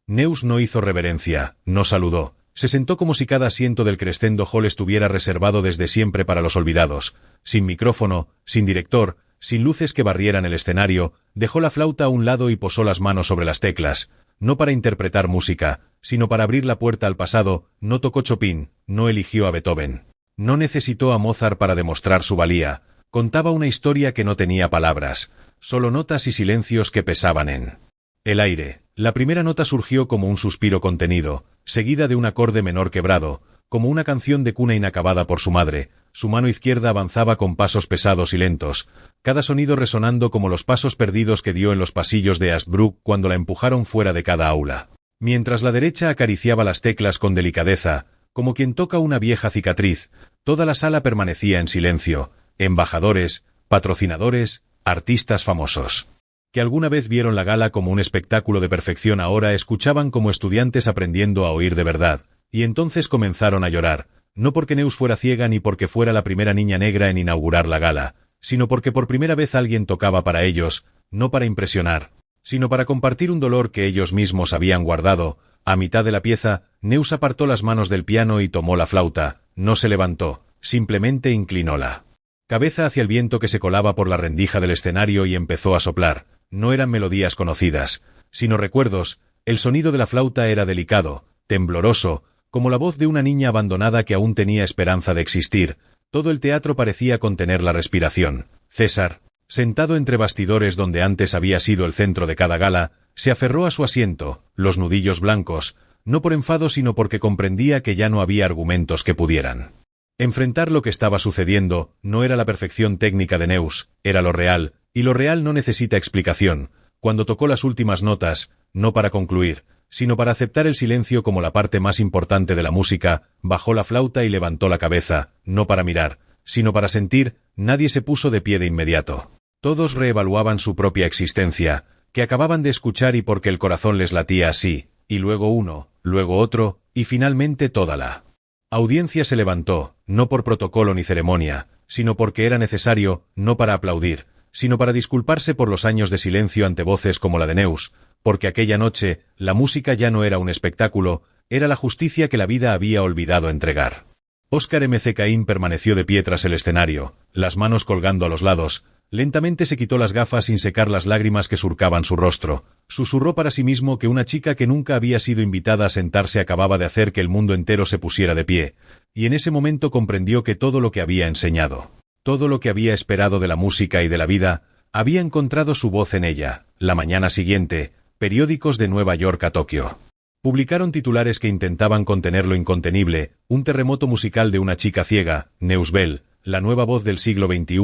Neus no hizo reverencia, no saludó, se sentó como si cada asiento del Crescendo Hall estuviera reservado desde siempre para los olvidados. Sin micrófono, sin director, sin luces que barrieran el escenario, dejó la flauta a un lado y posó las manos sobre las teclas, no para interpretar música, sino para abrir la puerta al pasado. No tocó Chopin, no eligió a Beethoven. No necesitó a Mozart para demostrar su valía, contaba una historia que no tenía palabras, solo notas y silencios que pesaban en el aire. La primera nota surgió como un suspiro contenido, seguida de un acorde menor quebrado, como una canción de cuna inacabada por su madre. Su mano izquierda avanzaba con pasos pesados y lentos, cada sonido resonando como los pasos perdidos que dio en los pasillos de Eastbrook cuando la empujaron fuera de cada aula. Mientras la derecha acariciaba las teclas con delicadeza, como quien toca una vieja cicatriz, toda la sala permanecía en silencio. Embajadores, patrocinadores, artistas famosos, que alguna vez vieron la gala como un espectáculo de perfección, ahora escuchaban como estudiantes aprendiendo a oír de verdad, y entonces comenzaron a llorar, no porque Neus fuera ciega ni porque fuera la primera niña negra en inaugurar la gala, sino porque por primera vez alguien tocaba para ellos, no para impresionar, sino para compartir un dolor que ellos mismos habían guardado. A mitad de la pieza, Neus apartó las manos del piano y tomó la flauta. No se levantó, simplemente inclinó la cabeza hacia el viento que se colaba por la rendija del escenario y empezó a soplar. No eran melodías conocidas, sino recuerdos. El sonido de la flauta era delicado, tembloroso, como la voz de una niña abandonada que aún tenía esperanza de existir. Todo el teatro parecía contener la respiración. César, sentado entre bastidores donde antes había sido el centro de cada gala, se aferró a su asiento, los nudillos blancos, no por enfado sino porque comprendía que ya no había argumentos que pudieran enfrentar lo que estaba sucediendo. No era la perfección técnica de Neus, era lo real, y lo real no necesita explicación. Cuando tocó las últimas notas, no para concluir, sino para aceptar el silencio como la parte más importante de la música, bajó la flauta y levantó la cabeza, no para mirar, sino para sentir. Nadie se puso de pie de inmediato. Todos reevaluaban su propia existencia, que acababan de escuchar, y porque el corazón les latía así, y luego uno, luego otro, y finalmente toda la audiencia se levantó, no por protocolo ni ceremonia, sino porque era necesario, no para aplaudir, sino para disculparse por los años de silencio ante voces como la de Neus, porque aquella noche, la música ya no era un espectáculo, era la justicia que la vida había olvidado entregar. Óscar M. C. Caín permaneció de pie tras el escenario, las manos colgando a los lados. Lentamente se quitó las gafas sin secar las lágrimas que surcaban su rostro. Susurró para sí mismo que una chica que nunca había sido invitada a sentarse acababa de hacer que el mundo entero se pusiera de pie, y en ese momento comprendió que todo lo que había enseñado, todo lo que había esperado de la música y de la vida, había encontrado su voz en ella. La mañana siguiente, periódicos de Nueva York a Tokio publicaron titulares que intentaban contener lo incontenible: un terremoto musical de una chica ciega, Neus Bell, la nueva voz del siglo XXI,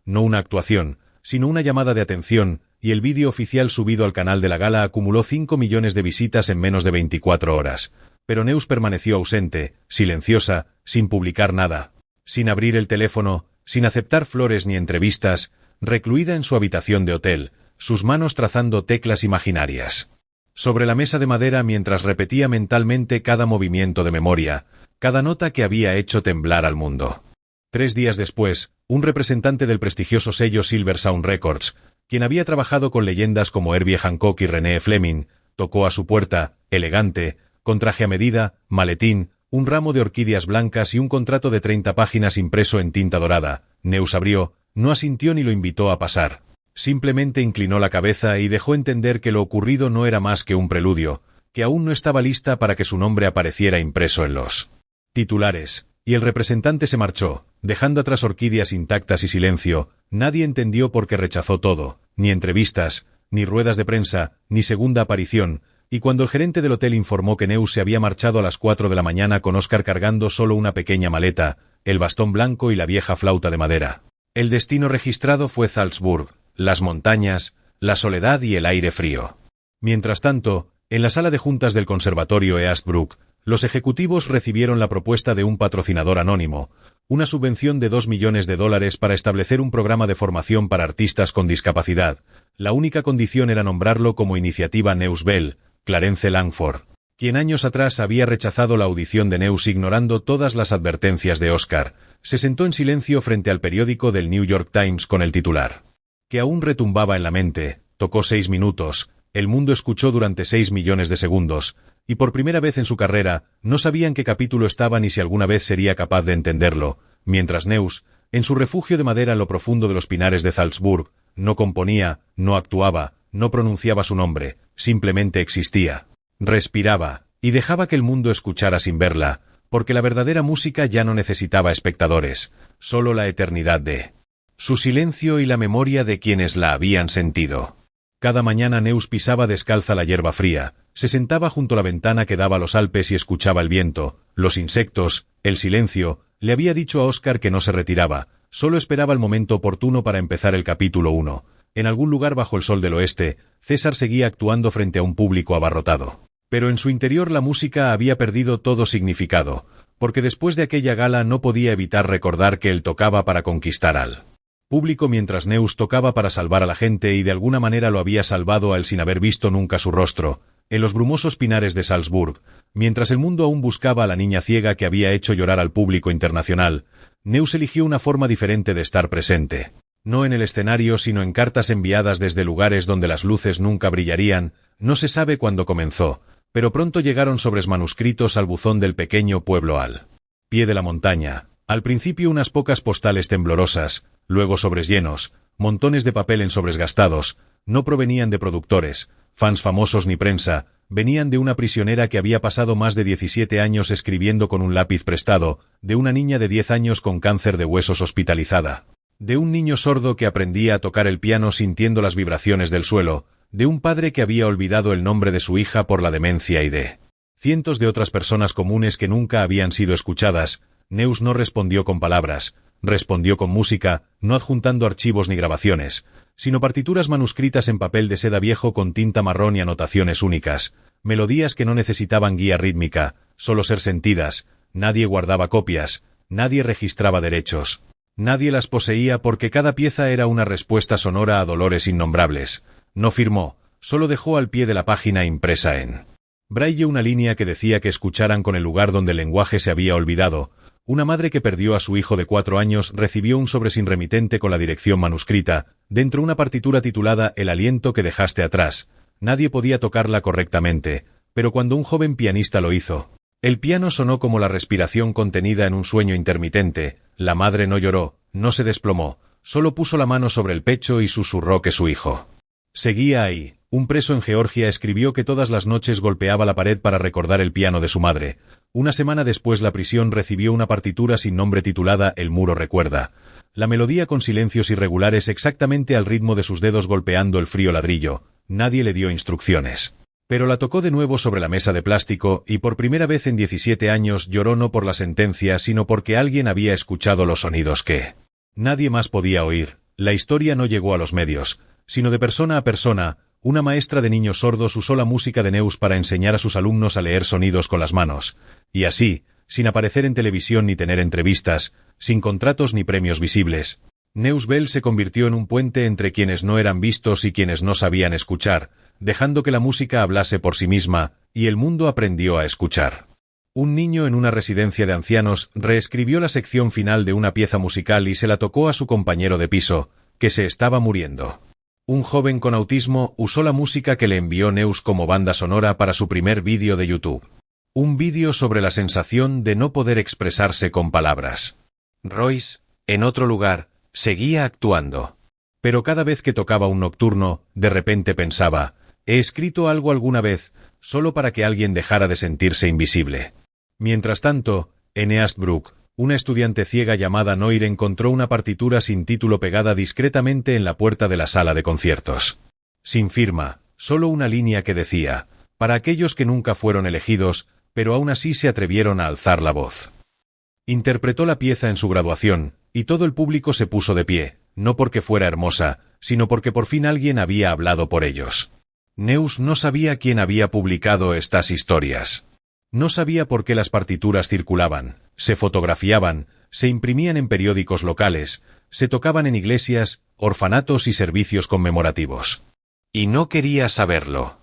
no una actuación, sino una llamada de atención, y el vídeo oficial subido al canal de la gala acumuló 5 millones de visitas en menos de 24 horas. Pero Neus permaneció ausente, silenciosa, sin publicar nada, sin abrir el teléfono, sin aceptar flores ni entrevistas, recluida en su habitación de hotel, sus manos trazando teclas imaginarias sobre la mesa de madera mientras repetía mentalmente cada movimiento de memoria, cada nota que había hecho temblar al mundo. 3 días después, un representante del prestigioso sello Silver Sound Records, quien había trabajado con leyendas como Herbie Hancock y René Fleming, tocó a su puerta, elegante, con traje a medida, maletín, un ramo de orquídeas blancas y un contrato de 30 páginas impreso en tinta dorada. Neus abrió, no asintió ni lo invitó a pasar. Simplemente inclinó la cabeza y dejó entender que lo ocurrido no era más que un preludio, que aún no estaba lista para que su nombre apareciera impreso en los titulares, y el representante se marchó, dejando atrás orquídeas intactas y silencio. Nadie entendió por qué rechazó todo, ni entrevistas, ni ruedas de prensa, ni segunda aparición, y cuando el gerente del hotel informó que Neus se había marchado a las 4 de la mañana con Óscar cargando solo una pequeña maleta, el bastón blanco y la vieja flauta de madera. El destino registrado fue Salzburg, las montañas, la soledad y el aire frío. Mientras tanto, en la sala de juntas del Conservatorio East Brook, los ejecutivos recibieron la propuesta de un patrocinador anónimo, una subvención de $2 millones para establecer un programa de formación para artistas con discapacidad. La única condición era nombrarlo como iniciativa Neus Bell. Clarence Langford, quien años atrás había rechazado la audición de Neus ignorando todas las advertencias de Óscar, se sentó en silencio frente al periódico del New York Times con el titular, que aún retumbaba en la mente. Tocó 6 minutos, el mundo escuchó durante 6 millones de segundos, y por primera vez en su carrera, no sabía en qué capítulo estaba ni si alguna vez sería capaz de entenderlo, mientras Neus, en su refugio de madera en lo profundo de los pinares de Salzburg, no componía, no actuaba, no pronunciaba su nombre, simplemente existía, respiraba, y dejaba que el mundo escuchara sin verla, porque la verdadera música ya no necesitaba espectadores, solo la eternidad de su silencio y la memoria de quienes la habían sentido. Cada mañana Neus pisaba descalza la hierba fría, se sentaba junto a la ventana que daba a los Alpes y escuchaba el viento, los insectos, el silencio. Le había dicho a Óscar que no se retiraba, solo esperaba el momento oportuno para empezar el capítulo 1. En algún lugar bajo el sol del oeste, César seguía actuando frente a un público abarrotado. Pero en su interior la música había perdido todo significado, porque después de aquella gala no podía evitar recordar que él tocaba para conquistar al público mientras Neus tocaba para salvar a la gente y de alguna manera lo había salvado a él sin haber visto nunca su rostro, en los brumosos pinares de Salzburg, mientras el mundo aún buscaba a la niña ciega que había hecho llorar al público internacional. Neus eligió una forma diferente de estar presente. No en el escenario sino en cartas enviadas desde lugares donde las luces nunca brillarían, no se sabe cuándo comenzó, pero pronto llegaron sobres manuscritos al buzón del pequeño pueblo al pie de la montaña. Al principio unas pocas postales temblorosas, luego sobres llenos, montones de papel en sobres gastados, no provenían de productores, fans famosos ni prensa, venían de una prisionera que había pasado más de 17 años escribiendo con un lápiz prestado, de una niña de 10 años con cáncer de huesos hospitalizada, de un niño sordo que aprendía a tocar el piano sintiendo las vibraciones del suelo, de un padre que había olvidado el nombre de su hija por la demencia y de cientos de otras personas comunes que nunca habían sido escuchadas. Neus no respondió con palabras, respondió con música, no adjuntando archivos ni grabaciones, sino partituras manuscritas en papel de seda viejo con tinta marrón y anotaciones únicas, melodías que no necesitaban guía rítmica, solo ser sentidas. Nadie guardaba copias, nadie registraba derechos, nadie las poseía porque cada pieza era una respuesta sonora a dolores innombrables. No firmó, solo dejó al pie de la página impresa en braille una línea que decía que escucharan con el lugar donde el lenguaje se había olvidado. Una madre que perdió a su hijo de 4 años recibió un sobre sin remitente con la dirección manuscrita, dentro una partitura titulada El aliento que dejaste atrás. Nadie podía tocarla correctamente, pero cuando un joven pianista lo hizo, el piano sonó como la respiración contenida en un sueño intermitente. La madre no lloró, no se desplomó, solo puso la mano sobre el pecho y susurró que su hijo seguía ahí. Un preso en Georgia escribió que todas las noches golpeaba la pared para recordar el piano de su madre. Una semana después la prisión recibió una partitura sin nombre titulada El muro recuerda. La melodía con silencios irregulares exactamente al ritmo de sus dedos golpeando el frío ladrillo. Nadie le dio instrucciones. Pero la tocó de nuevo sobre la mesa de plástico y por primera vez en 17 años lloró no por la sentencia sino porque alguien había escuchado los sonidos que nadie más podía oír. La historia no llegó a los medios, sino de persona a persona. Una maestra de niños sordos usó la música de Neus para enseñar a sus alumnos a leer sonidos con las manos. Y así, sin aparecer en televisión ni tener entrevistas, sin contratos ni premios visibles, Neus Bell se convirtió en un puente entre quienes no eran vistos y quienes no sabían escuchar, dejando que la música hablase por sí misma, y el mundo aprendió a escuchar. Un niño en una residencia de ancianos reescribió la sección final de una pieza musical y se la tocó a su compañero de piso, que se estaba muriendo. Un joven con autismo usó la música que le envió Neus como banda sonora para su primer vídeo de YouTube. Un vídeo sobre la sensación de no poder expresarse con palabras. Royce, en otro lugar, seguía actuando. Pero cada vez que tocaba un nocturno, de repente pensaba, he escrito algo alguna vez, solo para que alguien dejara de sentirse invisible. Mientras tanto, en Eastbrook, una estudiante ciega llamada Noir encontró una partitura sin título pegada discretamente en la puerta de la sala de conciertos. Sin firma, solo una línea que decía, para aquellos que nunca fueron elegidos, pero aún así se atrevieron a alzar la voz. Interpretó la pieza en su graduación, y todo el público se puso de pie, no porque fuera hermosa, sino porque por fin alguien había hablado por ellos. Neus no sabía quién había publicado estas historias. No sabía por qué las partituras circulaban, se fotografiaban, se imprimían en periódicos locales, se tocaban en iglesias, orfanatos y servicios conmemorativos. Y no quería saberlo.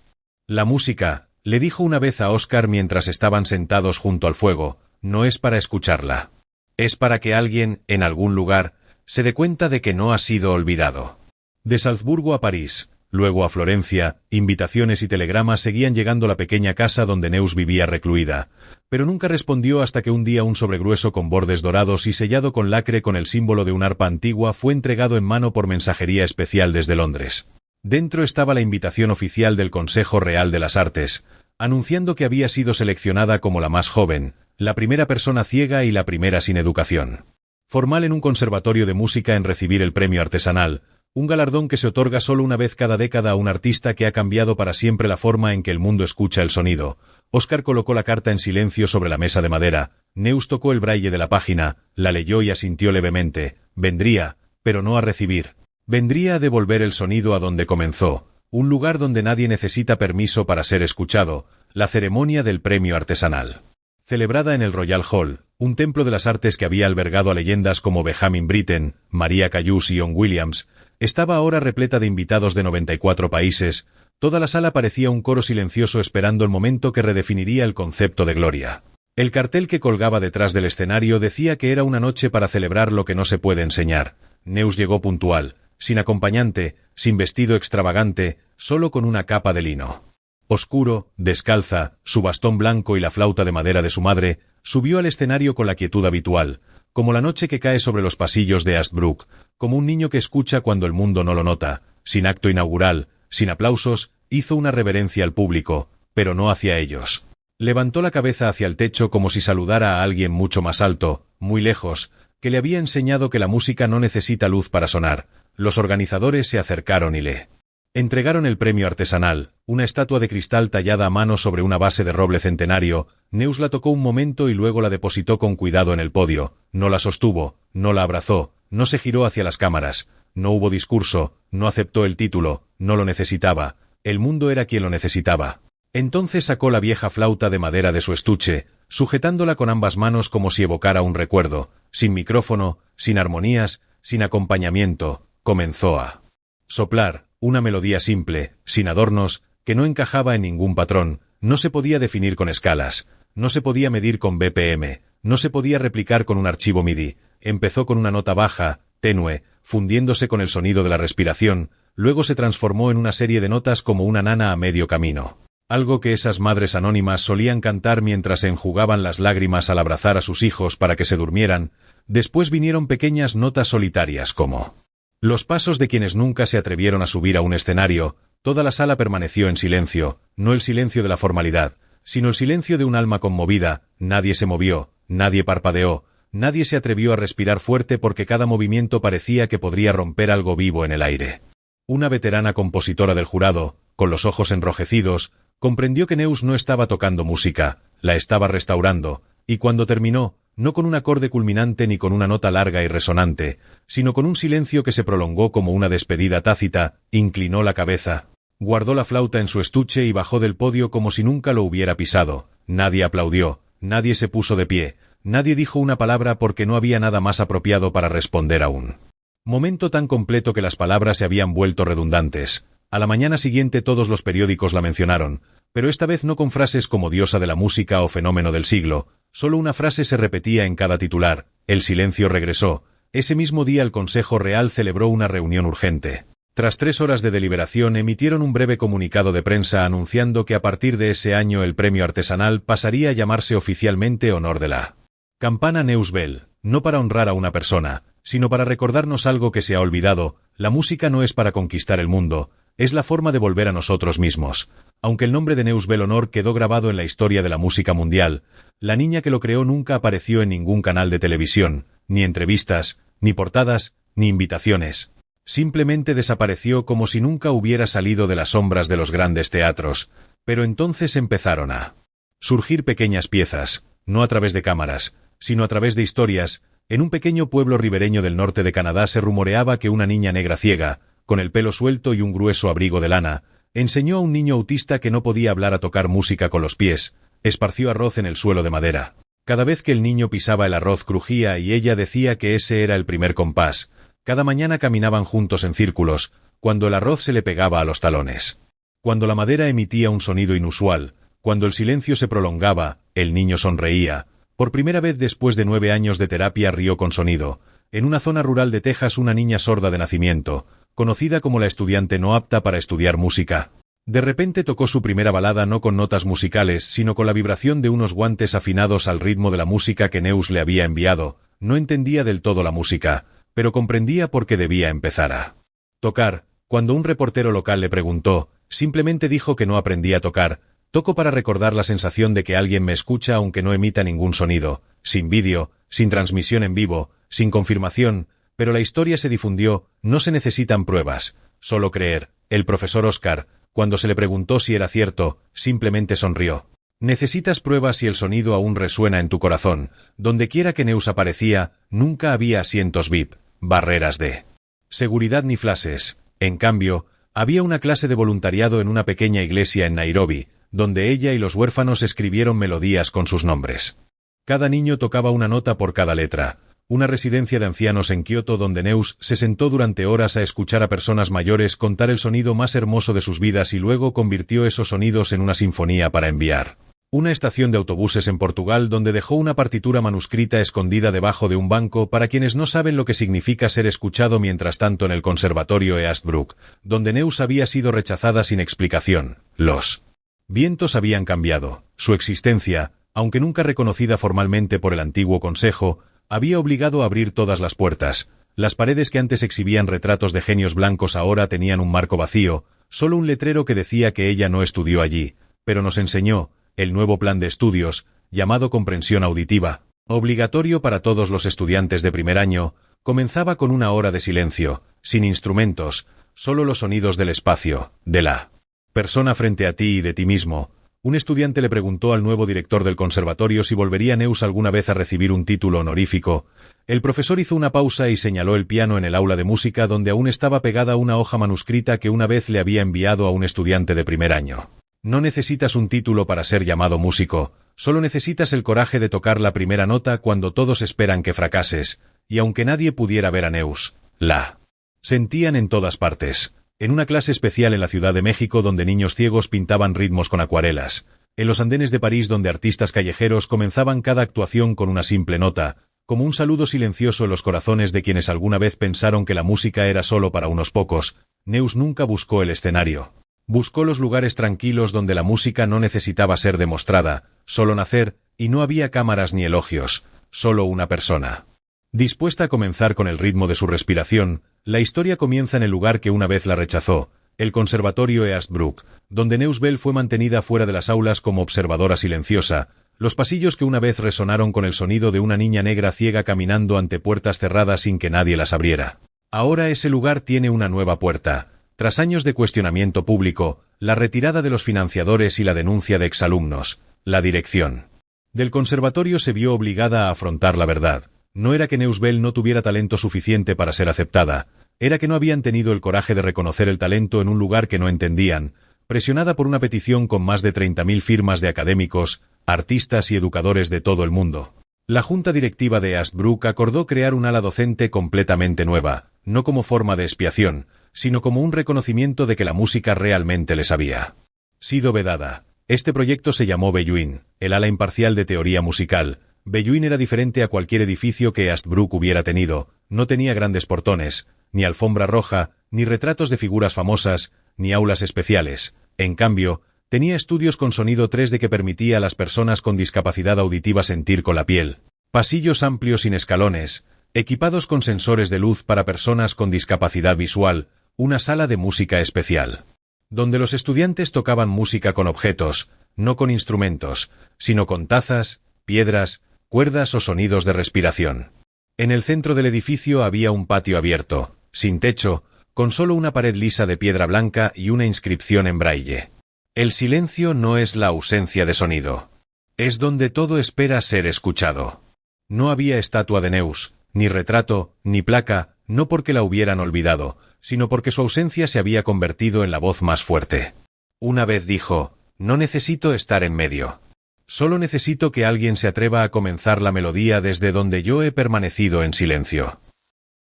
La música, le dijo una vez a Oscar mientras estaban sentados junto al fuego, no es para escucharla. Es para que alguien, en algún lugar, se dé cuenta de que no ha sido olvidado. De Salzburgo a París, luego a Florencia, invitaciones y telegramas seguían llegando a la pequeña casa donde Neus vivía recluida, pero nunca respondió hasta que un día un sobregrueso con bordes dorados y sellado con lacre con el símbolo de un arpa antigua fue entregado en mano por mensajería especial desde Londres. Dentro estaba la invitación oficial del Consejo Real de las Artes, anunciando que había sido seleccionada como la más joven, la primera persona ciega y la primera sin educación formal en un conservatorio de música en recibir el premio artesanal, un galardón que se otorga solo una vez cada década a un artista que ha cambiado para siempre la forma en que el mundo escucha el sonido. Oscar colocó la carta en silencio sobre la mesa de madera. Neus tocó el braille de la página, la leyó y asintió levemente. Vendría, pero no a recibir. Vendría a devolver el sonido a donde comenzó, un lugar donde nadie necesita permiso para ser escuchado. la ceremonia del premio artesanal. Celebrada en el Royal Hall, un templo de las artes que había albergado a leyendas como Benjamin Britten, Maria Callas y John Williams, estaba ahora repleta de invitados de 94 países. Toda la sala parecía un coro silencioso esperando el momento que redefiniría el concepto de gloria. El cartel que colgaba detrás del escenario decía que era una noche para celebrar lo que no se puede enseñar. Neus llegó puntual, sin acompañante, sin vestido extravagante, solo con una capa de lino. Oscuro, descalza, su bastón blanco y la flauta de madera de su madre, subió al escenario con la quietud habitual, como la noche que cae sobre los pasillos de Ashbrook, como un niño que escucha cuando el mundo no lo nota. Sin acto inaugural, sin aplausos, hizo una reverencia al público, pero no hacia ellos. Levantó la cabeza hacia el techo como si saludara a alguien mucho más alto, muy lejos, que le había enseñado que la música no necesita luz para sonar. Los organizadores se acercaron y le entregaron el premio artesanal, una estatua de cristal tallada a mano sobre una base de roble centenario. Neus la tocó un momento y luego la depositó con cuidado en el podio. No la sostuvo, no la abrazó, no se giró hacia las cámaras, no hubo discurso, no aceptó el título, no lo necesitaba, el mundo era quien lo necesitaba. Entonces sacó la vieja flauta de madera de su estuche, sujetándola con ambas manos como si evocara un recuerdo. Sin micrófono, sin armonías, sin acompañamiento, comenzó a soplar, una melodía simple, sin adornos, que no encajaba en ningún patrón, no se podía definir con escalas, no se podía medir con BPM, no se podía replicar con un archivo MIDI. Empezó con una nota baja, tenue, fundiéndose con el sonido de la respiración, luego se transformó en una serie de notas como una nana a medio camino. Algo que esas madres anónimas solían cantar mientras se enjugaban las lágrimas al abrazar a sus hijos para que se durmieran. Después vinieron pequeñas notas solitarias como los pasos de quienes nunca se atrevieron a subir a un escenario. Toda la sala permaneció en silencio, no el silencio de la formalidad, sino el silencio de un alma conmovida. Nadie se movió, nadie parpadeó, nadie se atrevió a respirar fuerte porque cada movimiento parecía que podría romper algo vivo en el aire. Una veterana compositora del jurado, con los ojos enrojecidos, comprendió que Neus no estaba tocando música, la estaba restaurando, y cuando terminó, no con un acorde culminante ni con una nota larga y resonante, sino con un silencio que se prolongó como una despedida tácita, inclinó la cabeza, guardó la flauta en su estuche y bajó del podio como si nunca lo hubiera pisado. Nadie aplaudió, nadie se puso de pie, nadie dijo una palabra porque no había nada más apropiado para responder a un momento tan completo que las palabras se habían vuelto redundantes. A la mañana siguiente todos los periódicos la mencionaron, pero esta vez no con frases como diosa de la música o fenómeno del siglo. Solo una frase se repetía en cada titular: el silencio regresó. Ese mismo día el Consejo Real celebró una reunión urgente. Tras 3 horas de deliberación emitieron un breve comunicado de prensa anunciando que a partir de ese año el premio artesanal pasaría a llamarse oficialmente Honor de la Campana Neus Bell, no para honrar a una persona, sino para recordarnos algo que se ha olvidado: la música no es para conquistar el mundo, es la forma de volver a nosotros mismos. Aunque el nombre de Neus Bell Honor quedó grabado en la historia de la música mundial, la niña que lo creó nunca apareció en ningún canal de televisión, ni entrevistas, ni portadas, ni invitaciones. Simplemente desapareció como si nunca hubiera salido de las sombras de los grandes teatros. Pero entonces empezaron a surgir pequeñas piezas, no a través de cámaras, sino a través de historias. En un pequeño pueblo ribereño del norte de Canadá se rumoreaba que una niña negra ciega, con el pelo suelto y un grueso abrigo de lana, enseñó a un niño autista que no podía hablar a tocar música con los pies. Esparció arroz en el suelo de madera. Cada vez que el niño pisaba el arroz crujía y ella decía que ese era el primer compás. Cada mañana caminaban juntos en círculos, cuando el arroz se le pegaba a los talones. Cuando la madera emitía un sonido inusual, cuando el silencio se prolongaba, el niño sonreía. Por primera vez después de 9 años de terapia rió con sonido. En una zona rural de Texas una niña sorda de nacimiento, conocida como la estudiante no apta para estudiar música, de repente tocó su primera balada no con notas musicales, sino con la vibración de unos guantes afinados al ritmo de la música que Neus le había enviado. No entendía del todo la música, pero comprendía por qué debía empezar a tocar. Cuando un reportero local le preguntó, simplemente dijo que no aprendía a tocar. Toco para recordar la sensación de que alguien me escucha aunque no emita ningún sonido, sin vídeo, sin transmisión en vivo, sin confirmación, pero la historia se difundió. No se necesitan pruebas, solo creer. El profesor Oscar, cuando se le preguntó si era cierto, simplemente sonrió. Necesitas pruebas y el sonido aún resuena en tu corazón. Donde quiera que Neus aparecía, nunca había asientos VIP, barreras de seguridad ni flashes. En cambio, había una clase de voluntariado en una pequeña iglesia en Nairobi. donde ella y los huérfanos escribieron melodías con sus nombres. Cada niño tocaba una nota por cada letra. Una residencia de ancianos en Kioto donde Neus se sentó durante horas a escuchar a personas mayores contar el sonido más hermoso de sus vidas y luego convirtió esos sonidos en una sinfonía para enviar. Una estación de autobuses en Portugal donde dejó una partitura manuscrita escondida debajo de un banco para quienes no saben lo que significa ser escuchado. Mientras tanto en el conservatorio Eastbrook, donde Neus había sido rechazada sin explicación, los vientos habían cambiado. Su existencia, aunque nunca reconocida formalmente por el antiguo consejo, había obligado a abrir todas las puertas. Las paredes que antes exhibían retratos de genios blancos ahora tenían un marco vacío, solo un letrero que decía que ella no estudió allí, pero nos enseñó el nuevo plan de estudios, llamado comprensión auditiva, obligatorio para todos los estudiantes de primer año. Comenzaba con una hora de silencio, sin instrumentos, solo los sonidos del espacio, de la persona frente a ti y de ti mismo. Un estudiante le preguntó al nuevo director del conservatorio si volvería Neus alguna vez a recibir un título honorífico. El profesor hizo una pausa y señaló el piano en el aula de música donde aún estaba pegada una hoja manuscrita que una vez le había enviado a un estudiante de primer año. No necesitas un título para ser llamado músico, solo necesitas el coraje de tocar la primera nota cuando todos esperan que fracases, y aunque nadie pudiera ver a Neus, la sentían en todas partes. En una clase especial en la Ciudad de México donde niños ciegos pintaban ritmos con acuarelas. En los andenes de París donde artistas callejeros comenzaban cada actuación con una simple nota, como un saludo silencioso en los corazones de quienes alguna vez pensaron que la música era solo para unos pocos. Neus nunca buscó el escenario. Buscó los lugares tranquilos donde la música no necesitaba ser demostrada, solo nacer, y no había cámaras ni elogios, solo una persona dispuesta a comenzar con el ritmo de su respiración. La historia comienza en el lugar que una vez la rechazó, el conservatorio Eastbrook, donde Neus Bell fue mantenida fuera de las aulas como observadora silenciosa, los pasillos que una vez resonaron con el sonido de una niña negra ciega caminando ante puertas cerradas sin que nadie las abriera. Ahora ese lugar tiene una nueva puerta. Tras años de cuestionamiento público, la retirada de los financiadores y la denuncia de exalumnos, la dirección del conservatorio se vio obligada a afrontar la verdad. No era que Neus Bell no tuviera talento suficiente para ser aceptada, era que no habían tenido el coraje de reconocer el talento en un lugar que no entendían. Presionada por una petición con más de 30.000 firmas de académicos, artistas y educadores de todo el mundo, la junta directiva de Eastbrook acordó crear un ala docente completamente nueva, no como forma de expiación, sino como un reconocimiento de que la música realmente les había sido vedada. Este proyecto se llamó Belluin, el ala imparcial de teoría musical. Belluin era diferente a cualquier edificio que Eastbrook hubiera tenido. No tenía grandes portones, ni alfombra roja, ni retratos de figuras famosas, ni aulas especiales. En cambio, tenía estudios con sonido 3D que permitía a las personas con discapacidad auditiva sentir con la piel. Pasillos amplios sin escalones, equipados con sensores de luz para personas con discapacidad visual, una sala de música especial, donde los estudiantes tocaban música con objetos, no con instrumentos, sino con tazas, piedras, cuerdas o sonidos de respiración. En el centro del edificio había un patio abierto, sin techo, con solo una pared lisa de piedra blanca y una inscripción en braille. El silencio no es la ausencia de sonido. Es donde todo espera ser escuchado. No había estatua de Neus, ni retrato, ni placa, no porque la hubieran olvidado, sino porque su ausencia se había convertido en la voz más fuerte. Una vez dijo, no necesito estar en medio. Solo necesito que alguien se atreva a comenzar la melodía desde donde yo he permanecido en silencio.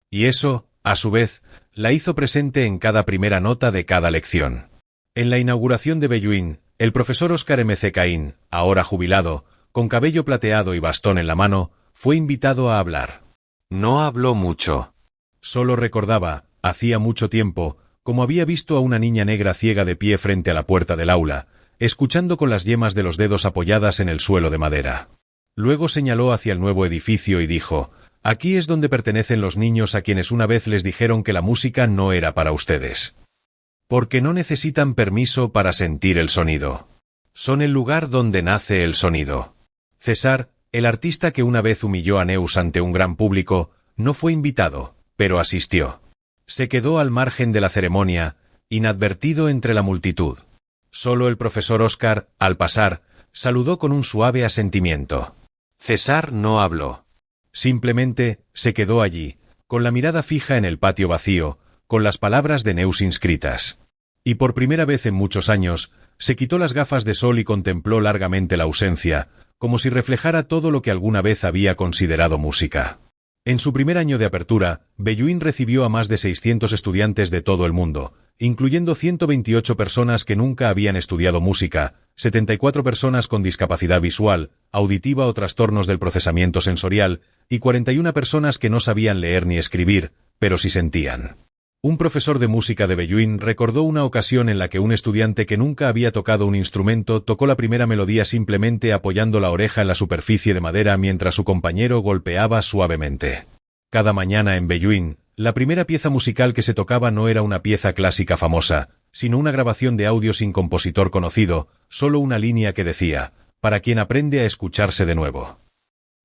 Y eso, a su vez, la hizo presente en cada primera nota de cada lección. En la inauguración de Belluin, el profesor Oscar M. C. Caín, ahora jubilado, con cabello plateado y bastón en la mano, fue invitado a hablar. No habló mucho. Solo recordaba, hacía mucho tiempo, como había visto a una niña negra ciega de pie frente a la puerta del aula, escuchando con las yemas de los dedos apoyadas en el suelo de madera. Luego señaló hacia el nuevo edificio y dijo, aquí es donde pertenecen los niños a quienes una vez les dijeron que la música no era para ustedes. Porque no necesitan permiso para sentir el sonido. Son el lugar donde nace el sonido. César, el artista que una vez humilló a Neus ante un gran público, no fue invitado, pero asistió. Se quedó al margen de la ceremonia, inadvertido entre la multitud. Solo el profesor Oscar, al pasar, saludó con un suave asentimiento. César no habló. Simplemente, se quedó allí, con la mirada fija en el patio vacío, con las palabras de Neus inscritas. Y por primera vez en muchos años, se quitó las gafas de sol y contempló largamente la ausencia, como si reflejara todo lo que alguna vez había considerado música. En su primer año de apertura, Belluin recibió a más de 600 estudiantes de todo el mundo, incluyendo 128 personas que nunca habían estudiado música, 74 personas con discapacidad visual, auditiva o trastornos del procesamiento sensorial, y 41 personas que no sabían leer ni escribir, pero sí sentían. Un profesor de música de Belluin recordó una ocasión en la que un estudiante que nunca había tocado un instrumento tocó la primera melodía simplemente apoyando la oreja en la superficie de madera mientras su compañero golpeaba suavemente. Cada mañana en Belluin, la primera pieza musical que se tocaba no era una pieza clásica famosa, sino una grabación de audio sin compositor conocido, solo una línea que decía, para quien aprende a escucharse de nuevo.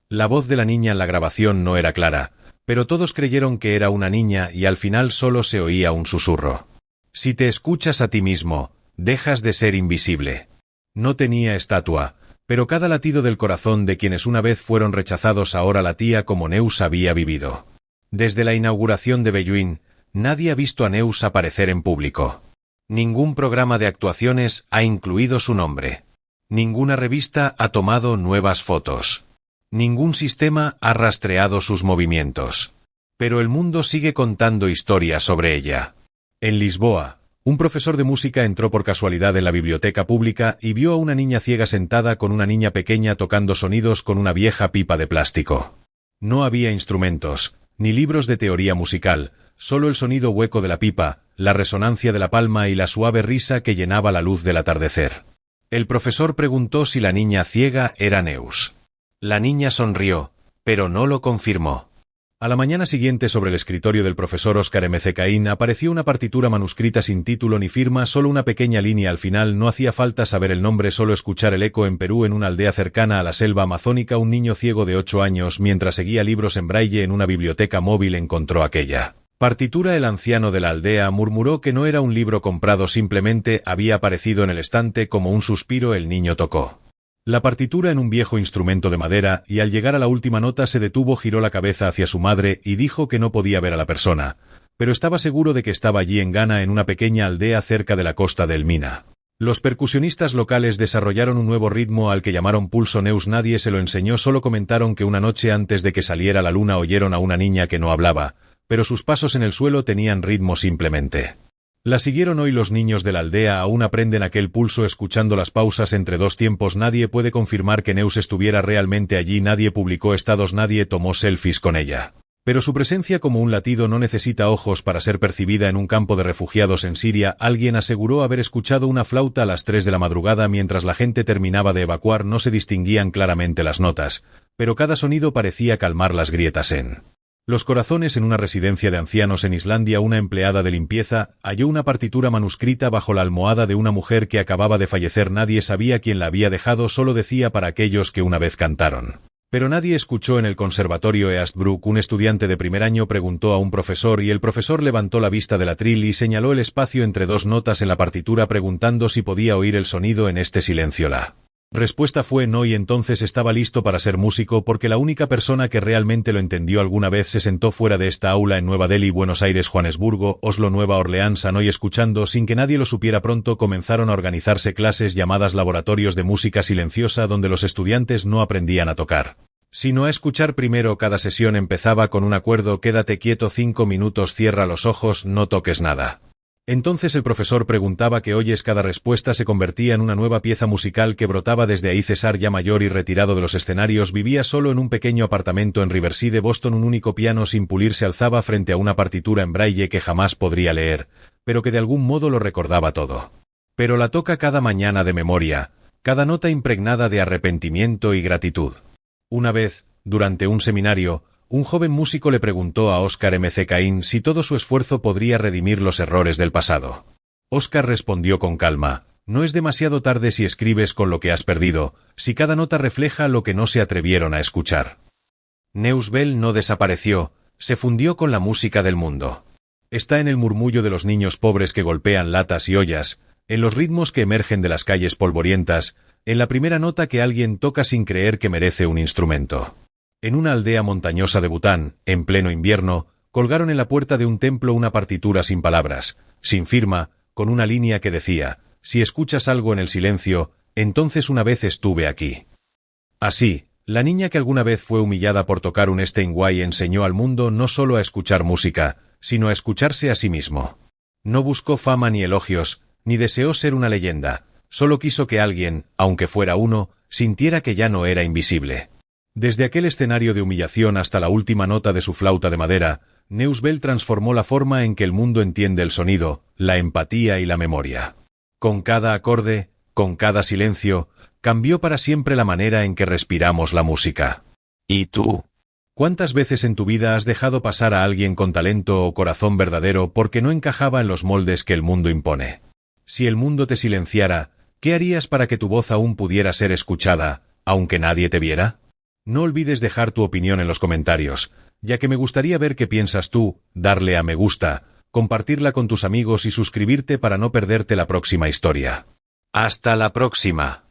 La voz de la niña en la grabación no era clara, pero todos creyeron que era una niña y al final solo se oía un susurro. Si te escuchas a ti mismo, dejas de ser invisible. No tenía estatua, pero cada latido del corazón de quienes una vez fueron rechazados ahora latía como Neus había vivido. Desde la inauguración de Belluin, nadie ha visto a Neus aparecer en público. Ningún programa de actuaciones ha incluido su nombre. Ninguna revista ha tomado nuevas fotos. Ningún sistema ha rastreado sus movimientos. Pero el mundo sigue contando historias sobre ella. En Lisboa, un profesor de música entró por casualidad en la biblioteca pública y vio a una niña ciega sentada con una niña pequeña tocando sonidos con una vieja pipa de plástico. No había instrumentos, ni libros de teoría musical, solo el sonido hueco de la pipa, la resonancia de la palma y la suave risa que llenaba la luz del atardecer. El profesor preguntó si la niña ciega era Neus. La niña sonrió, pero no lo confirmó. A la mañana siguiente sobre el escritorio del profesor Óscar M. C. Caín apareció una partitura manuscrita sin título ni firma, solo una pequeña línea al final. No hacía falta saber el nombre, solo escuchar el eco. En Perú, en una aldea cercana a la selva amazónica, un niño ciego de 8 años, mientras seguía libros en braille en una biblioteca móvil, encontró aquella partitura. El anciano de la aldea murmuró que no era un libro comprado, simplemente había aparecido en el estante como un suspiro. El niño tocó la partitura en un viejo instrumento de madera y al llegar a la última nota se detuvo, giró la cabeza hacia su madre y dijo que no podía ver a la persona, pero estaba seguro de que estaba allí en Ghana, en una pequeña aldea cerca de la costa de Elmina. Los percusionistas locales desarrollaron un nuevo ritmo al que llamaron pulso Neus. Nadie se lo enseñó, solo comentaron que una noche antes de que saliera la luna oyeron a una niña que no hablaba, pero sus pasos en el suelo tenían ritmo simplemente. La siguieron hoy los niños de la aldea, aún aprenden aquel pulso escuchando las pausas entre dos tiempos. Nadie puede confirmar que Neus estuviera realmente allí, nadie publicó estados, nadie tomó selfies con ella. Pero su presencia como un latido no necesita ojos para ser percibida. En un campo de refugiados en Siria, alguien aseguró haber escuchado una flauta a las 3 de la madrugada mientras la gente terminaba de evacuar. No se distinguían claramente las notas, pero cada sonido parecía calmar las grietas en los corazones. En una residencia de ancianos en Islandia, una empleada de limpieza halló una partitura manuscrita bajo la almohada de una mujer que acababa de fallecer. Nadie sabía quién la había dejado, solo decía para aquellos que una vez cantaron. Pero nadie escuchó. En el conservatorio Eastbrook, un estudiante de primer año preguntó a un profesor y el profesor levantó la vista del atril y señaló el espacio entre dos notas en la partitura preguntando si podía oír el sonido en este silencio. La respuesta fue no, y entonces estaba listo para ser músico, porque la única persona que realmente lo entendió alguna vez se sentó fuera de esta aula en Nueva Delhi, Buenos Aires, Johannesburgo, Oslo, Nueva Orleans, Hanoi. Escuchando sin que nadie lo supiera, pronto comenzaron a organizarse clases llamadas laboratorios de música silenciosa, donde los estudiantes no aprendían a tocar, sino a escuchar primero. Cada sesión empezaba con un acuerdo: quédate quieto 5 minutos, cierra los ojos, no toques nada. Entonces el profesor preguntaba ¿qué oyes? Cada respuesta se convertía en una nueva pieza musical que brotaba desde ahí. César, ya mayor y retirado de los escenarios, vivía solo en un pequeño apartamento en Riverside, Boston. Un único piano sin pulir se alzaba frente a una partitura en braille que jamás podría leer, pero que de algún modo lo recordaba todo. Pero la toca cada mañana de memoria, cada nota impregnada de arrepentimiento y gratitud. Una vez, durante un seminario, un joven músico le preguntó a Óscar M. C. Caín si todo su esfuerzo podría redimir los errores del pasado. Óscar respondió con calma: no es demasiado tarde si escribes con lo que has perdido, si cada nota refleja lo que no se atrevieron a escuchar. Neus Bell no desapareció, se fundió con la música del mundo. Está en el murmullo de los niños pobres que golpean latas y ollas, en los ritmos que emergen de las calles polvorientas, en la primera nota que alguien toca sin creer que merece un instrumento. En una aldea montañosa de Bután, en pleno invierno, colgaron en la puerta de un templo una partitura sin palabras, sin firma, con una línea que decía: si escuchas algo en el silencio, entonces una vez estuve aquí. Así, la niña que alguna vez fue humillada por tocar un Steinway enseñó al mundo no solo a escuchar música, sino a escucharse a sí mismo. No buscó fama ni elogios, ni deseó ser una leyenda, solo quiso que alguien, aunque fuera uno, sintiera que ya no era invisible. Desde aquel escenario de humillación hasta la última nota de su flauta de madera, Neusbel transformó la forma en que el mundo entiende el sonido, la empatía y la memoria. Con cada acorde, con cada silencio, cambió para siempre la manera en que respiramos la música. ¿Y tú? ¿Cuántas veces en tu vida has dejado pasar a alguien con talento o corazón verdadero porque no encajaba en los moldes que el mundo impone? Si el mundo te silenciara, ¿qué harías para que tu voz aún pudiera ser escuchada, aunque nadie te viera? No olvides dejar tu opinión en los comentarios, ya que me gustaría ver qué piensas tú, darle a me gusta, compartirla con tus amigos y suscribirte para no perderte la próxima historia. Hasta la próxima.